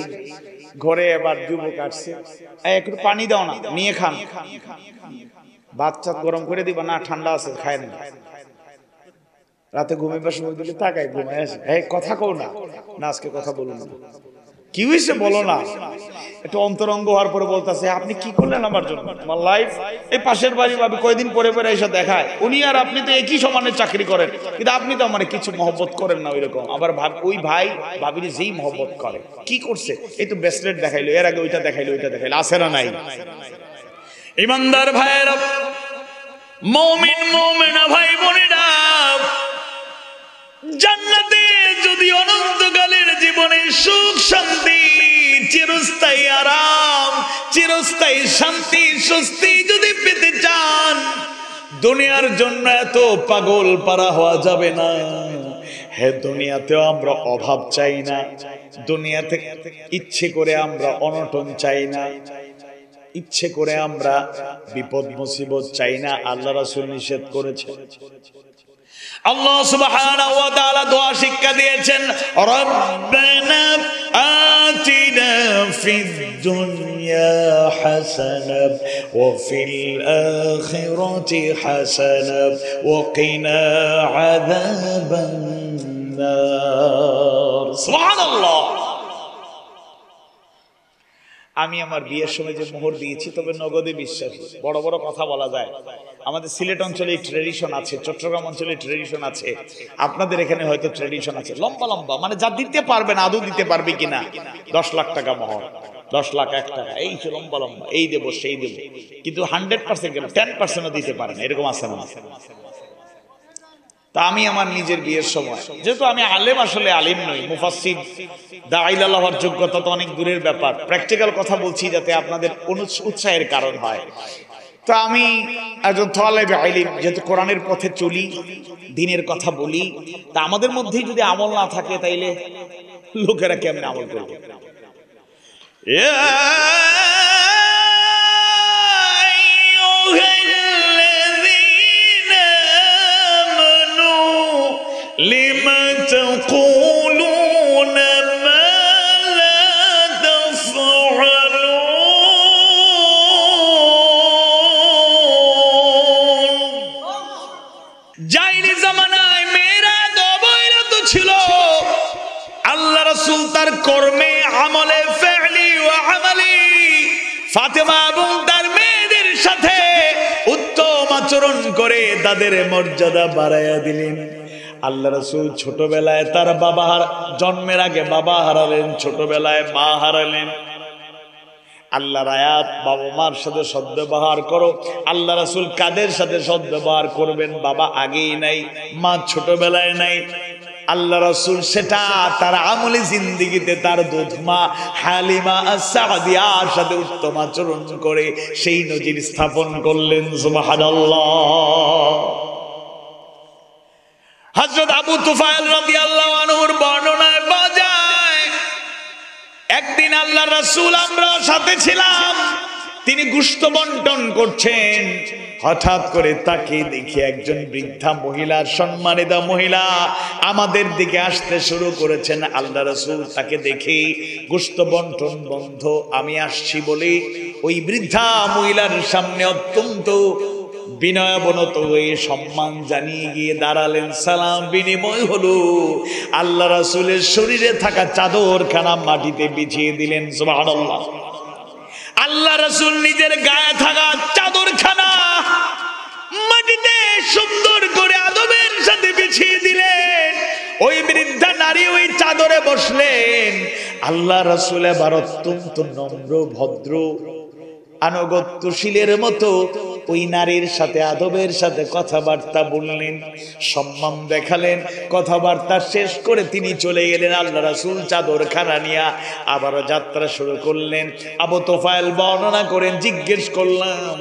ঘরে। এবার যুবক আসছে, একটু পানি দাও না, নিয়ে খান। বাচ্চা গরম করে দিবা না, ঠান্ডা আছে খায় না। রাতে ঘুমাইবার সময় দিলে তাকায়, ঘুমায় আসে, এই কথা কও না, না আজকে কথা বলুন না, কি হয়েছে বলো না। একটু অন্তরঙ্গ হওয়ার পরে বলতেছে, আপনি কি করলেন আমার জন্য, আমার লাইফ। এই পাশের বাড়ি ভাবি কয়দিন পরে পরে এসে দেখায়, উনি আর আপনি তো একই সমানে চাকরি করেন, কিন্তু আপনি তো আমার কিছু মহব্বত করেন না ওইরকম। আবার ওই ভাই ভাবির যেই মহব্বত করে, কি করছে, এই তো ব্রেসলেট দেখাইলো, এর আগে ওইটা দেখাইলো, ওইটা দেখাইলো, আছে না নাই? ইমানদার ভাইয়েরা, মুমিন মুমিনা ভাই বোনেরা, জান্নাতে যদি অনন্তকালের জীবনে সুখ শান্তি, চিরস্থায়ী আরাম, চিরস্থায়ী শান্তি স্বস্তি যদি পেতে চান, দুনিয়ার জন্য এত পাগল পারা হওয়া যাবে না। হ্যাঁ, দুনিয়াতেও আমরা অভাব চাই না, দুনিয়াতে ইচ্ছে করে আমরা অনটন চাই না, ইচ্ছে করে আমরা বিপদ মুসিবত চাই না। আল্লাহ রাসূল নিষেধ করেছে, আল্লাহ সুবহানাহু ওয়া তাআলা দোয়া শিক্ষা দিয়েছেন, রব্বানা আতিনা ফিদ দুনিয়া হাসানাহ ওয়া ফিল আখিরাতি হাসানাহ ওয়া কিনা আযাবান নার। সুবহানাল্লাহ। আমি আমার বিয়ের সময় যে মোহর দিয়েছি, তবে নগদে বিশ্বাসী। বড় বড় কথা বলা যায়, আমাদের সিলেট অঞ্চলে ট্রেডিশন আছে, চট্টগ্রাম অঞ্চলে ট্রেডিশন আছে, আপনাদের এখানে হয়তো ট্রেডিশন আছে। লম্বা লম্বা, মানে যা দিতে পারবেন, আদৌ দিতে পারবে কিনা, 10 লাখ টাকা মোহর, 10 লাখ 1 টাকা, এই যে লম্বা লম্বা, এই দেবো সেই দেবো, কিন্তু 100% গেল 10%ও দিতে পারেন, এরকম আছে না? তা আমি আমার নিজের বিয়ের সময়, যেহেতু আমি আলেম, আসলে আলিম নই, মুফাসসির, দাঈ ইলাল্লাহ হওয়ার যোগ্যতা তো অনেক দূরের ব্যাপার, প্র্যাকটিক্যাল কথা বলছি যাতে আপনাদের উৎসাহের কারণ হয়। তো আমি একজন তালেবে ইলম, যেহেতু কোরআনের পথে চলি, দ্বীনের কথা বলি, তা আমাদের মধ্যেই যদি আমল না থাকে, তাইলে লোকেরা কেমনে আমল করবে? লিমা তাকুলুনা মা লা তাফআলুন। জাইলি জামানায় মেয়েরা অবৈধ ছিল, আল্লাহ রাসূল তার কর্মে, আমলে, ফি'লি ওয়া আমালি ফাতেমা এবং তার মেয়েদের সাথে উত্তম আচরণ করে তাদের মর্যাদা বাড়াইয়া দিলেন। আল্লাহ রাসূল ছোটবেলায় তার বাবা জন্মের আগে বাবা হারালেন, ছোটবেলায় মা হারালেন। আল্লাহর আয়াত, বাবা মার সাথে সদ্ব্যবহার করো। আল্লাহ রাসূল কাদের সাথে সদ্ব্যবহার করবেন? বাবা আগেই নাই, মা ছোটবেলায় নাই। আল্লাহ রাসূল সেটা তার আমলি জিন্দেগিতে তার দুধমা হালিমা আস-সাদিয়ার সাথে উত্তম আচরণ করে সেই নজির স্থাপন করলেন। সুবহানাল্লাহ। হযরত আবু তুফাইল রাদিয়াল্লাহু আনহুর বর্ণনায় পাওয়া যায়, একদিন আল্লাহর রাসূল, আমরা সাথে ছিলাম, তিনি গোশত বন্টন করছেন। হঠাৎ করে তাকে দেখি একজন বৃদ্ধা মহিলা, সম্মানিতা মহিলা আমাদের দিকে আসতে শুরু করেছেন। আল্লাহ রাসূল তাকে দেখে, গোশত বন্টন বন্ধ, আমি আসছি বলে ওই বৃদ্ধা মহিলার সামনে অত্যন্ত বিনয়াবনত হয়ে সম্মান জানিয়ে গিয়ে দাঁড়ালেন। সালাম বিনিময় হলো। আল্লাহ রাসূলের শরীরে থাকা চাদরখানা মাটিতে বিছিয়ে দিলেন। সুবহানাল্লাহ। আল্লাহ রাসূল নিজের গায়ে থাকা চাদরখানা মাটিতে সুন্দর করে আদবের সাথে বিছিয়ে দিলেন। ওই বৃদ্ধা নারী ওই চাদরে বসলেন। আল্লাহ রাসূল এবার অত্যন্ত নম্র, ভদ্র, আনুগত্যশীলের মতো ওই নারীর সাথে আদবের সাথে কথাবার্তা বললেন, সম্মান দেখালেন। কথাবার্তা শেষ করে তিনি চলে গেলেন। আল্লাহ রাসূল চাদরখানা নিয়ে আবারও যাত্রা শুরু করলেন। আবু তুফাইল বর্ণনা করেন, জিজ্ঞেস করলাম,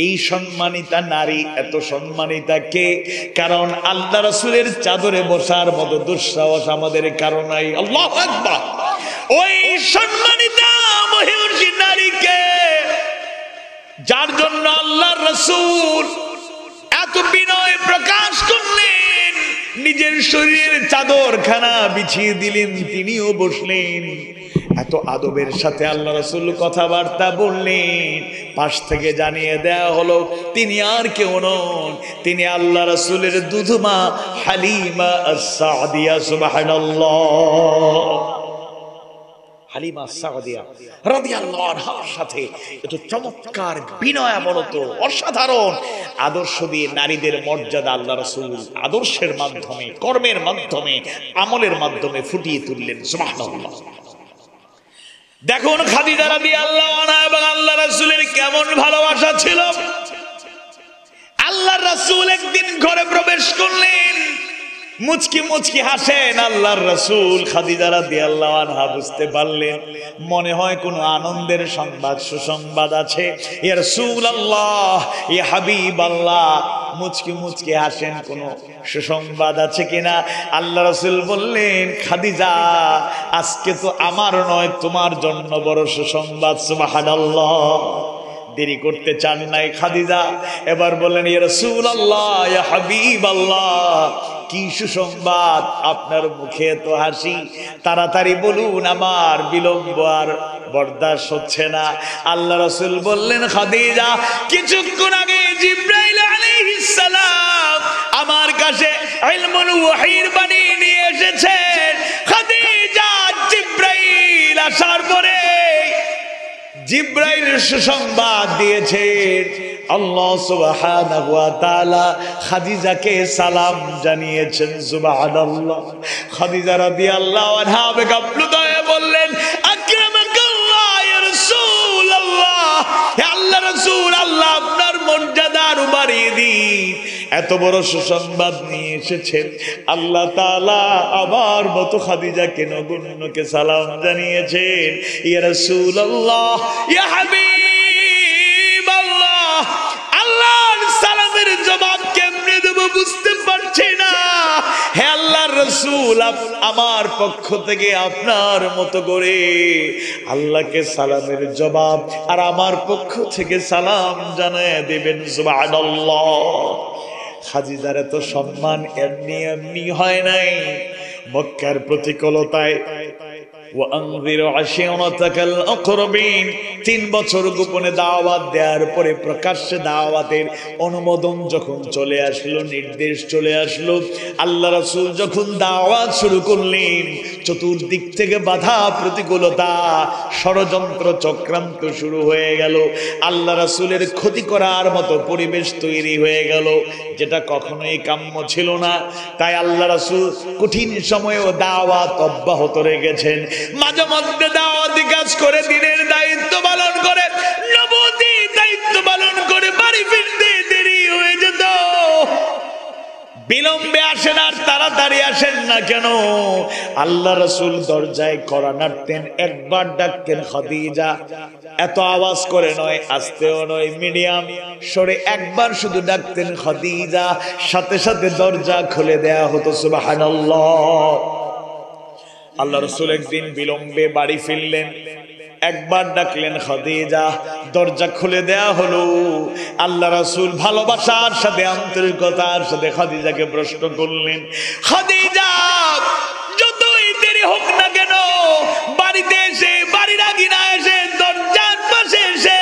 এই সম্মানিতা নারী এত সম্মানিতা কে? কারণ আল্লাহ রাসূলের চাদরে বসার মতো দুঃসাহস আমাদের কারো নাই। আল্লাহু আকবার। ওই সম্মানিতা মহিষী নারীকে, যার জন্য আল্লাহর রাসূল এত বিনয় প্রকাশ করলেন, নিজের শরীরের চাদরখানা বিছিয়ে দিলেন, তিনিও বসলেন। এত আদবের সাথে আল্লাহ রাসূল কথাবার্তা বললেন। পাশ থেকে জানিয়ে দেয়া হলো, তিনি আর কেউ নন, তিনি আল্লাহ রাসূলের দুধমা হালিমা আস-সাদিয়া। সুবহানাল্লাহ। হালিমা আস-সাদিয়া রাদিয়াল্লাহু আনহার সাথে এত চমৎকার, বিনয়াবনত, অসাধারণ আদর্শ দিয়ে নারীদের মর্যাদা আল্লাহ রাসূল আদর্শের মাধ্যমে, কর্মের মাধ্যমে, আমলের মাধ্যমে ফুটিয়ে তুললেন। সুবহানাল্লাহ। দেখুন খাদিজা রাদিয়াল্লাহু আনহা এবং আল্লাহ রাসূলের কেমন ভালোবাসা ছিল। আল্লাহ রাসূল একদিন ঘরে প্রবেশ করলেন, মুচকি মুচকি হাসেন আল্লাহর রাসূল। খাদিজা রাদিয়াল্লাহু আনহা বুঝতে পারলেন মনে হয় কোনো আনন্দের সংবাদ, সুসংবাদ আছে। ইয়া রাসূলুল্লাহ, ইয়া হাবিবাল্লাহ, মুচকি মুচকি হাসেন, কোনো সুসংবাদ আছে কিনা? আল্লাহ রাসূল বললেন, খাদিজা, আজকে তো আমার নয়, তোমার জন্য বড় সুসংবাদ। সুবহানাল্লাহ। দেরি করতে চান নাই খাদিজা, এবার বললেন ইয়া রাসূলুল্লাহ, ইয়া হাবিবাল্লাহ, কি সুসংবাদ, আপনার মুখে তো হাসি, তাড়াতাড়ি বলুন, আমার বিলম্ব আর বরদাস্ত হচ্ছে না। আল্লাহ রাসূল বললেন, খাদিজা, কিছুক্ষণ আগে জিবরাইল আলাইহিস সালাম আমার কাছে ইলমুল ওয়াহির বাণী নিয়ে এসেছেন। খাদিজা, জিবরাইল আসার পরে জিবরাইল সুসংবাদ দিয়েছেন, আল্লাহ সুবহানাহু ওয়া তাআলা খাদিজাকে সালাম জানিয়েছেন। সুবহানাল্লাহ। খাদিজা রাদিয়াল্লাহু আনহা বেকাপ্লুত হয়ে বললেন, আকরামাকাল্লাহ ইয়া রাসূলুল্লাহ, হে আল্লাহর রাসূল, আল্লাহ আপনার মর্যাদা আরো বাড়িয়ে দিন, এত বড় সুসংবাদ নিয়ে এসেছেন। আল্লাহ তাআলা আমার মতো খাদিজাকে নগণ্যকে সালাম জানিয়েছেন। ইয়া রাসূলুল্লাহ, ইয়া হাবিবাল্লাহ, আল্লাহর সালামের জবাব কেমনে দেব বুঝতে পারছি না। হে আল্লাহর রাসূল, আমার পক্ষ থেকে আপনার মতো করে আল্লাহকে সালামের জবাব আর আমার পক্ষ থেকে সালাম জানিয়ে দেবেন। সুবহানাল্লাহ। খাদিজার এত সম্মান এমনি এমনি হয় নাই, মক্কার প্রতিকূলতায়। তিন বছর গোপনে দাওয়াত দেওয়ার পরে প্রকাশ্যে দাওয়াতের অনুমোদন যখন চলে আসলো, নির্দেশ চলে আসলো, আল্লাহ রাসূল যখন দাওয়াত শুরু করলেন, চতুর্দিক থেকে বাধা প্রতিকূলতা, ষড়যন্ত্র চক্রান্ত শুরু হয়ে গেল। আল্লাহ রাসূলের ক্ষতি করার মতো পরিবেশ তৈরি হয়ে গেল, যেটা কখনোই কাম্য ছিল না। তাই আল্লাহ রাসূল কঠিন সময়েও দাওয়াত অব্যাহত রেখেছেন। মাঝে মধ্যে দাওয়াতি কাজ করে, দিনের দায়িত্ব পালন করে, নবুয়তি দায়িত্ব পালন করে বাড়ি ফিরতে দেরি হয়ে যেত। বিলম্বে আসেন আর তাড়াতাড়ি আসেন না কেন? আল্লাহ রাসূল দরজায় কড়া নাড়তেন, একবার ডাকতেন খাদিজা, এত আওয়াজ করে নয়, আস্তেও নয়, মিডিয়াম সরে একবার শুধু ডাকতেন খাদিজা, সাথে সাথে দরজা খুলে দেয়া হতো। সুবহানাল্লাহ। আল্লাহ রাসূল একদিন বিলম্বে বাড়ি ফিরলেন, একবার ডাকলেন খাদিজা, দরজা খুলে দেয়া হলো। আল্লাহ রাসূল ভালোবাসার সাথে, আন্তরিকতার সাথে খাদিজাকে প্রশ্ন করলেন, খাদিজা, যতই দেরি হোক না কেন, বাড়িতে এসে, বাড়ির আঙিনা এসে, দরজার পাশে এসে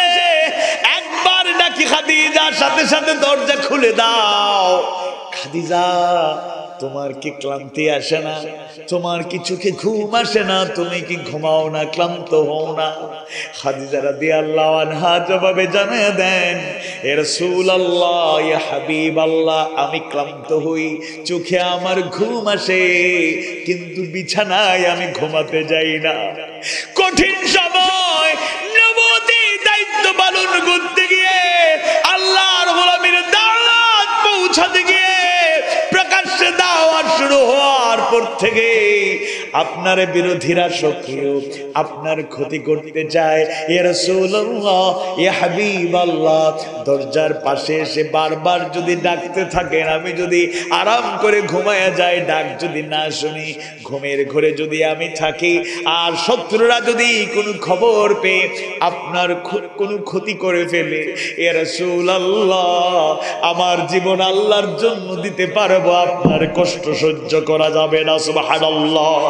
একবার ডাকি খাদিজা, সাথে সাথে দরজা খুলে দাও। খাদিজা, তোমার কি ক্লান্তি আসে না? তোমার কি চোখে ঘুম আসে না? তুমি কি ঘুমাও না, ক্লান্ত হও না? খাদিজা রাদিয়াল্লাহু আনহা জবাবে জানিয়ে দেন, হে রাসূলুল্লাহ, ইয়া হাবিবাল্লাহ, আমি ক্লান্ত হই, চোখে আমার ঘুম আসে, কিন্তু বিছানায় আমি ঘুমাতে যাই না। কঠিন সময় নবুয়তি দায়িত্ব পালন করতে গিয়ে, আল্লাহর গোলামীর দাওয়াত পৌঁছাতে গিয়ে, প্রকাশ্যে দাওয়াত শুরু হওয়ার পর থেকে আপনার বিরোধীরা সক্রিয়, আপনার ক্ষতি করতে চায়। ইয়া রাসূলুল্লাহ, ইয়া হাবিবাল্লাহ, দরজার পাশে এসে বারবার যদি ডাকতে থাকেন, আমি যদি আরাম করে ঘুমায়া যাই, ডাক যদি না শুনি, ঘুমের ঘরে যদি আমি থাকি, আর শত্রুরা যদি কোনো খবর পেয়ে আপনার কোনো ক্ষতি করে ফেলে, ইয়া রাসূলুল্লাহ, আমার জীবন আল্লাহর জন্য দিতে পারবো, আপনার কষ্ট সহ্য করা যাবে না। সুবহানাল্লাহ।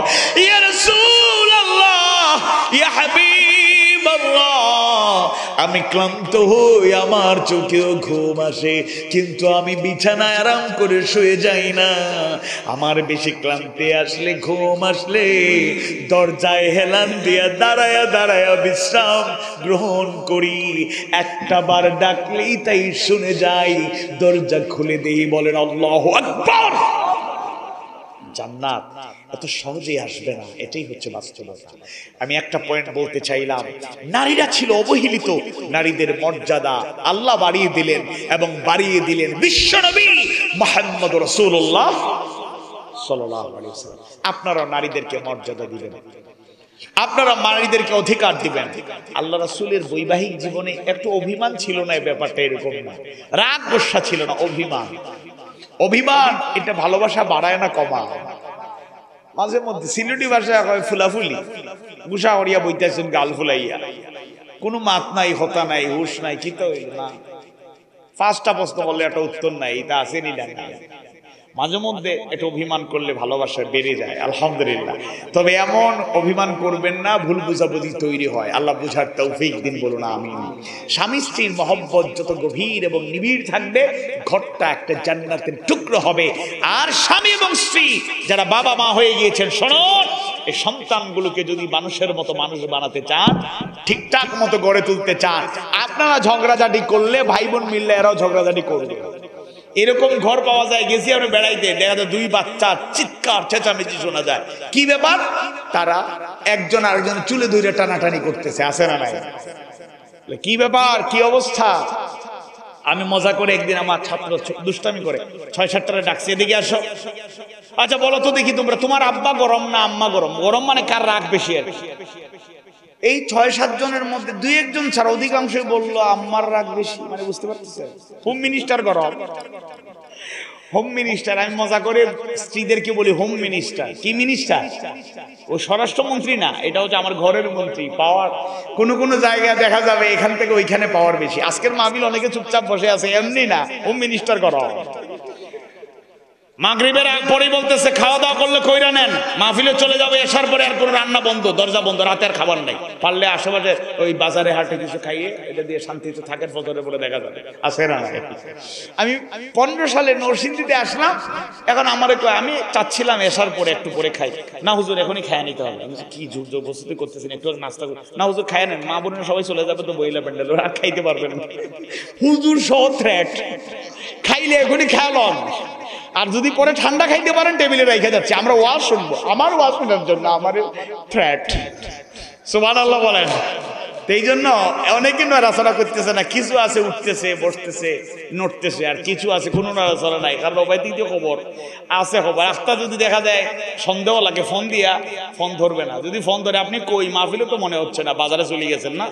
ইয়া রাসূলুল্লাহ, ইয়া হাবিবাল্লাহ, আমি ক্লান্ত হই, আমার চোখেও ঘুম আসে, কিন্তু আমি বিছানায় আরাম করে শুয়ে যাই না। আমার বেশি ক্লান্তি আসলে, ঘুম আসলে দরজায় হেলান দিয়া দাঁড়ায়া দাঁড়ায়া বিশ্রাম গ্রহণ করি। একটা বার ডাকলেই তাই শুনে যাই, দরজা খুলে দেই। বলেন আল্লাহু আকবার। জান্নাত এত সহজেই আসবে না, এটাই হচ্ছে বাস্তবতা। আমি একটা পয়েন্ট বলতে চাইলাম, নারীরা ছিল অবহেলিত, নারীদের মর্যাদা আল্লাহ বাড়িয়ে দিলেন, এবং বাড়িয়ে দিলেন বিশ্বনবী মুহাম্মদ রাসূলুল্লাহ সাল্লাল্লাহু আলাইহি ওয়াসাল্লাম। আপনারা নারীদেরকে মর্যাদা দিবেন, আপনারা নারীদেরকে অধিকার দিবেন। আল্লাহ রাসূলের বৈবাহিক জীবনে একটু অভিমান ছিল না, এই ব্যাপারটা এরকম না, রাগ গোসা ছিল না, অভিমান। অভিমান এটা ভালোবাসা বাড়ায় না, কমায়। মাঝে মধ্যে সিলেটি ভাষায় হয় ফুলাফুলি, গুসা হরিয়া বইতেছেন গাল ফুলাইয়া, কোনো মাত নাই, হতা নাই, হুশ নাই, কি তো হইল না। 5টা প্রশ্ন বললে একটা উত্তর নাই, এটা আসেনি ডাকা। মাঝে মধ্যে একটু অভিমান করলে ভালোবাসা বেড়ে যায়, আলহামদুলিল্লাহ। তবে এমন অভিমান করবেন না ভুল বুঝাবুঝি তৈরি হয়। আল্লাহ বুঝার তৌফিক দিন, বলুন আমিন। স্বামী স্ত্রীর মহব্বত যত গভীর এবং নিবিড় থাকবে, ঘরটা একটা জান্নাতের টুকরো হবে। আর স্বামী এবং স্ত্রী যারা বাবা মা হয়ে গিয়েছেন, শুনুন, এই সন্তানগুলোকে যদি মানুষের মতো মানুষ বানাতে চান, ঠিকঠাক মতো গড়ে তুলতে চান, আপনারা ঝগড়াঝাটি করলে ভাই বোন মিললে এরাও ঝগড়াঝাটি করবে। এরকম ঘর পাওয়া যায়, গেছি আমরা বেড়াইতে, দেখা যায় 2 বাচ্চা চিৎকার চেঁচামেচি শোনা যায়। কি ব্যাপার? তারা একজন আরেকজনের চুলে ধরে টানাটানি করতেছে, আছে না নাই? কি ব্যাপার, কি অবস্থা? আমি মজা করে একদিন আমার ছাত্র দুষ্টামি করে 6-7টারে ডাকছি, এদিকে আসো। আচ্ছা বলো তো দেখি, তোমার আব্বা গরম না আম্মা গরম? গরম মানে কার রাগ বেশি? আর এই 6-7 জনের মধ্যে 2-1 জন ছাড়া অধিকাংশই বললো আম্মার রাগ বেশি। মানে বুঝতে পারতেছে, হোম মিনিস্টার গরম। হোম মিনিস্টার, আমি মজা করে স্ত্রীদেরকে বলি হোম মিনিস্টার। কি মিনিস্টার? ও স্বরাষ্ট্রমন্ত্রী না, এটা হচ্ছে আমার ঘরের মন্ত্রী। পাওয়ার কোন জায়গায় দেখা যাবে এখান থেকে ওইখানে পাওয়ার বেশি। আজকের মাহফিল অনেকে চুপচাপ বসে আছে, এমনি না, হোম মিনিস্টার গরম। মাগরিবের পরে বলতেছে খাওয়া দাওয়া করলে কইরা নেন, মাহফিলে চলে যাবে, এসার পরে আর কোনো রান্না বন্ধ, দরজা বন্ধ, রাতে আর খাবার নাই। পারলে আশেপাশে ওই বাজারে হাটে কিছু খাইয়ে এটা দিয়ে শান্তিতে থাকেন, ফজরে পরে দেখা যাবে, আছে না? আমি 15 সালে নরসিংদীতে আসলাম, এখন আমার আমি চাচ্ছিলাম এসার পরে একটু পরে খাই। না হুজুর এখনই খায় নিতে হবে। আমি কি জোর জবরদস্তি করতেছেন, একটু নাস্তা করুন। না হুজুর খায় নেন, মা বোনের সবাই চলে যাবে তো বইলা প্যান্ডেল, আর খাইতে পারবেন না। হুজুর সহ থ্রেট, খাইলে এখনই খেয়ালন, আর যদি পরে ঠান্ডা খাইতে পারেন টেবিলে রেখে যাচ্ছে। আমরা ওয়াজ শুনবো, আমার ওয়াজ শোনার জন্য আমার থ্রেট। সুবহানাল্লাহ বলেন। এই জন্য অনেকে নড়াচড়া করতেছে না, কিছু আছে উঠতেছে, বসতেছে, নড়তেছে, আর কিছু আছে কোনো নড়াচড়া নাই। কারণ ওই দিক দিয়ে খবর আছে, খবর রাস্তা যদি দেখা যায় সন্দেহ লাগে, ফোন দিয়া, ফোন ধরবে না। যদি ফোন ধরে আপনি কই, মাহফিলে তো মনে হচ্ছে না, বাজারে চলে গেছেন না,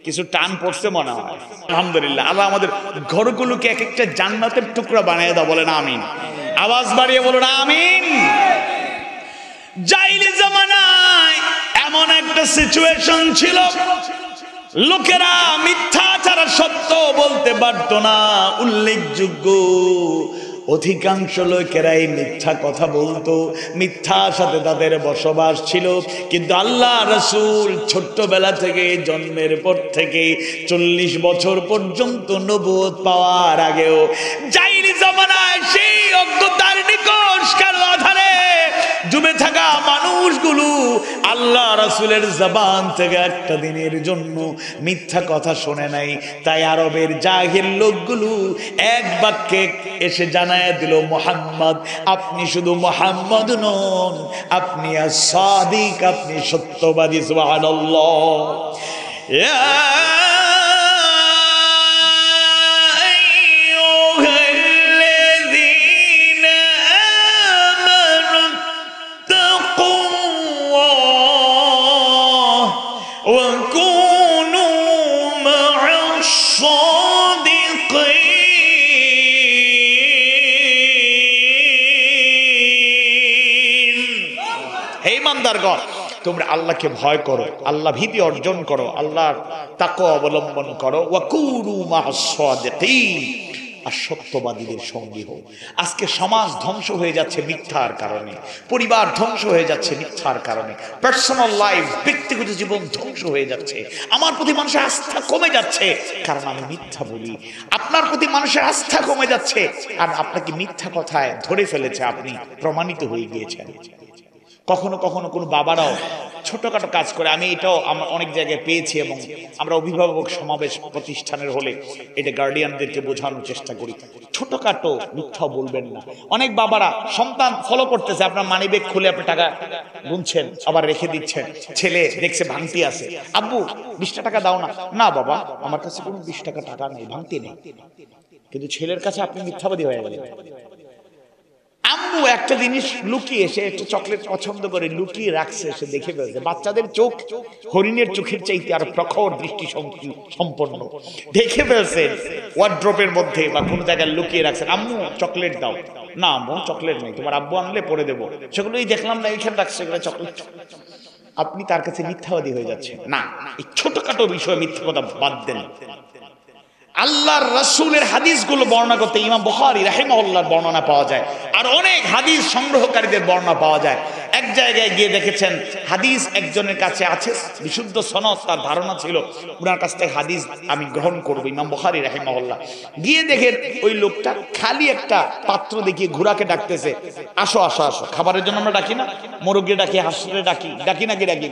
কিছু টান পড়ছে মনে হয়। আলহামদুলিল্লাহ, আল্লাহ আমাদের ঘরগুলোকে এক একটা জান্নাতের টুকরা বানিয়ে দাও, বলেন আমিন। আওয়াজ বাড়িয়ে বলুন আমিন। জাইলি জামানায় এমন একটা সিচুয়েশন ছিল, লোকেরা মিথ্যা ছাড়া সত্য বলতে পারত না। উল্লেখযোগ্য অধিকাংশ লোকেরাই মিথ্যা কথা বলতো, মিথ্যার সাথে তাদের বসবাস ছিল। কিন্তু আল্লাহ রাসূল ছোট্টবেলা থেকে, জন্মের পর থেকে 40 বছর পর্যন্ত নবুয়ত পাওয়ার আগেও জাইলি জামানায় সেই অজ্ঞতার নিকষ কালো আধারে ডুবে থাকা মানুষগুলো আল্লাহ রাসূলের জবান থেকে একটা দিনের জন্য মিথ্যা কথা শোনে নাই। তাই আরবের জাহিল লোকগুলো এক বাক্যে এসে জানায় দিল, মুহাম্মদ আপনি শুধু মুহাম্মদ নন, আপনি as-সাদিক, আপনি সত্যবাদী। সুবহানাল্লাহ। তোমরা আল্লাহকে ভয় করো, আল্লাহ ভীতি অর্জন করো, আল্লাহর তাকওয়া অবলম্বন করো। ওয়াকুনু মা'আস সাদিকিন, আর সত্যবাদীদের সঙ্গী হও। আজকে সমাজ ধ্বংস হয়ে যাচ্ছে মিথ্যার কারণে, পরিবার ধ্বংস হয়ে যাচ্ছে মিথ্যার কারণে, পার্সোনাল লাইফ, ব্যক্তিগত জীবন ধ্বংস হয়ে যাচ্ছে। আমার প্রতি মানুষের আস্থা কমে যাচ্ছে কারণ আমি মিথ্যা বলি। আপনার প্রতি মানুষের আস্থা কমে যাচ্ছে আর আপনাকে মিথ্যা কথায় ধরে ফেলেছে, আপনি প্রমাণিত হয়ে গিয়েছেন। কখনো কখনো কোনো বাবারাও ছোটখাটো কাজ করে, আমি এটাও আমরা অনেক জায়গায় পেয়েছি, এবং আমরা অভিভাবক সমাবেশ প্রতিষ্ঠানের হলে এটা গার্ডিয়ানদেরকে বোঝানোর চেষ্টা করি, ছোটখাটো মিথ্যা বলবেন না। অনেক বাবারা সন্তান ফলো করতেছে, আপনার মানিব্যাগ খুলে আপনি টাকা গুনছেন, আবার রেখে দিচ্ছেন, ছেলে দেখছে ভাঙতি আছে, আব্বু 20টা টাকা দাও না। না বাবা, আমার কাছে কোনো 20 টাকা নেই, ভাঙতি নেই। কিন্তু ছেলের কাছে আপনি মিথ্যাবাদী হয়ে গেলেন। আম্মু একটা জিনিস লুকিয়ে, সে একটা চকলেট পছন্দ করে, লুকিয়ে রাখছে, সে দেখে ফেলছে। বাচ্চাদের চোখ হরিণের চোখের চাইতে আর প্রখর দৃষ্টি সম্পন্ন, দেখে ফেলছে ওয়ার্ড্রোবের মধ্যে বা কোনো জায়গায় লুকিয়ে রাখছেন। আম্মু চকলেট দাও। না আম্মু চকলেট নেই, তোমার আব্বু আনলে পরে দেবো। সেগুলোই দেখলাম না, এইখানে রাখছে, এগুলো চকলেট। আপনি তার কাছে মিথ্যাবাদী হয়ে যাচ্ছেন। না, এই ছোটখাটো বিষয়ে মিথ্যা কথা বাদ দেন। আল্লাহর রাসূলের হাদিসগুলো বর্ণনা করতে ইমাম বুখারী রাহিমাহুল্লাহর বর্ণনা পাওয়া যায়, আর অনেক হাদিস সংগ্রহকারীদের বর্ণনা পাওয়া যায়। এক জায়গায় গিয়ে দেখেছেন হাদিস একজনের কাছে আছে, বিশুদ্ধ সনদ, তার ধারণা ছিল ওনার কাছ থেকে হাদিস আমি গ্রহণ করব, ইমাম বুখারী রাহিমাহুল্লাহ। গিয়ে দেখেন ওই লোকটা খালি একটা পাত্র দেখিয়ে ঘোড়াকে ডাকতেছে, আসো আসো আসো। খাবারের জন্য আমরা ডাকি না, মোরগে ডাকি, হাঁসরে ডাকি, ডাকি নাকি ডাকি।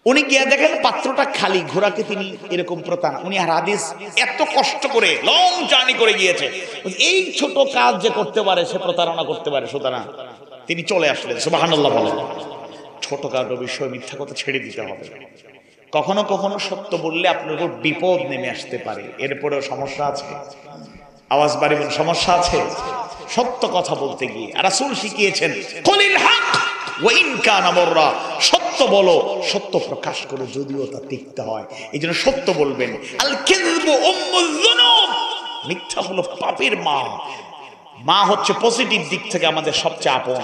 উনি গিয়ে দেখেন পাত্রটা খালি, ঘোড়াকে তিনি এরকম প্রতারণা। উনি আর হাদিস এত কষ্ট করে লং জার্নি করে গিয়েছে, এই ছোট কাজ যে করতে পারে সে প্রতারণা করতে পারে, সুতরাং তিনি চলে আসলেন। সুবহানাল্লাহ বলেন। ছোটখাটো বিষয় মিথ্যা কথা ছেড়ে দিতে হবে। কখনো কখনো সত্য বললে আপনার উপর বিপদ নেমে আসতে পারে, এরপরেও সমস্যা আছে। আওয়াজ বাড়ি বলেন, সমস্যা আছে সত্য কথা বলতে গিয়ে। রাসূল শিখিয়েছেন কুলিল হক ওয়া ইন কানা মুররা, সত্য বলো, সত্য প্রকাশ করো যদিও তা তিক্ত হয়। এইজন্য সত্য বলবেন। আল কিযবু উম্মুয যুনুব, মিথ্যা হলো পাপের মা। মা হচ্ছে পজিটিভ দিক থেকে আমাদের সবচেয়ে আপন,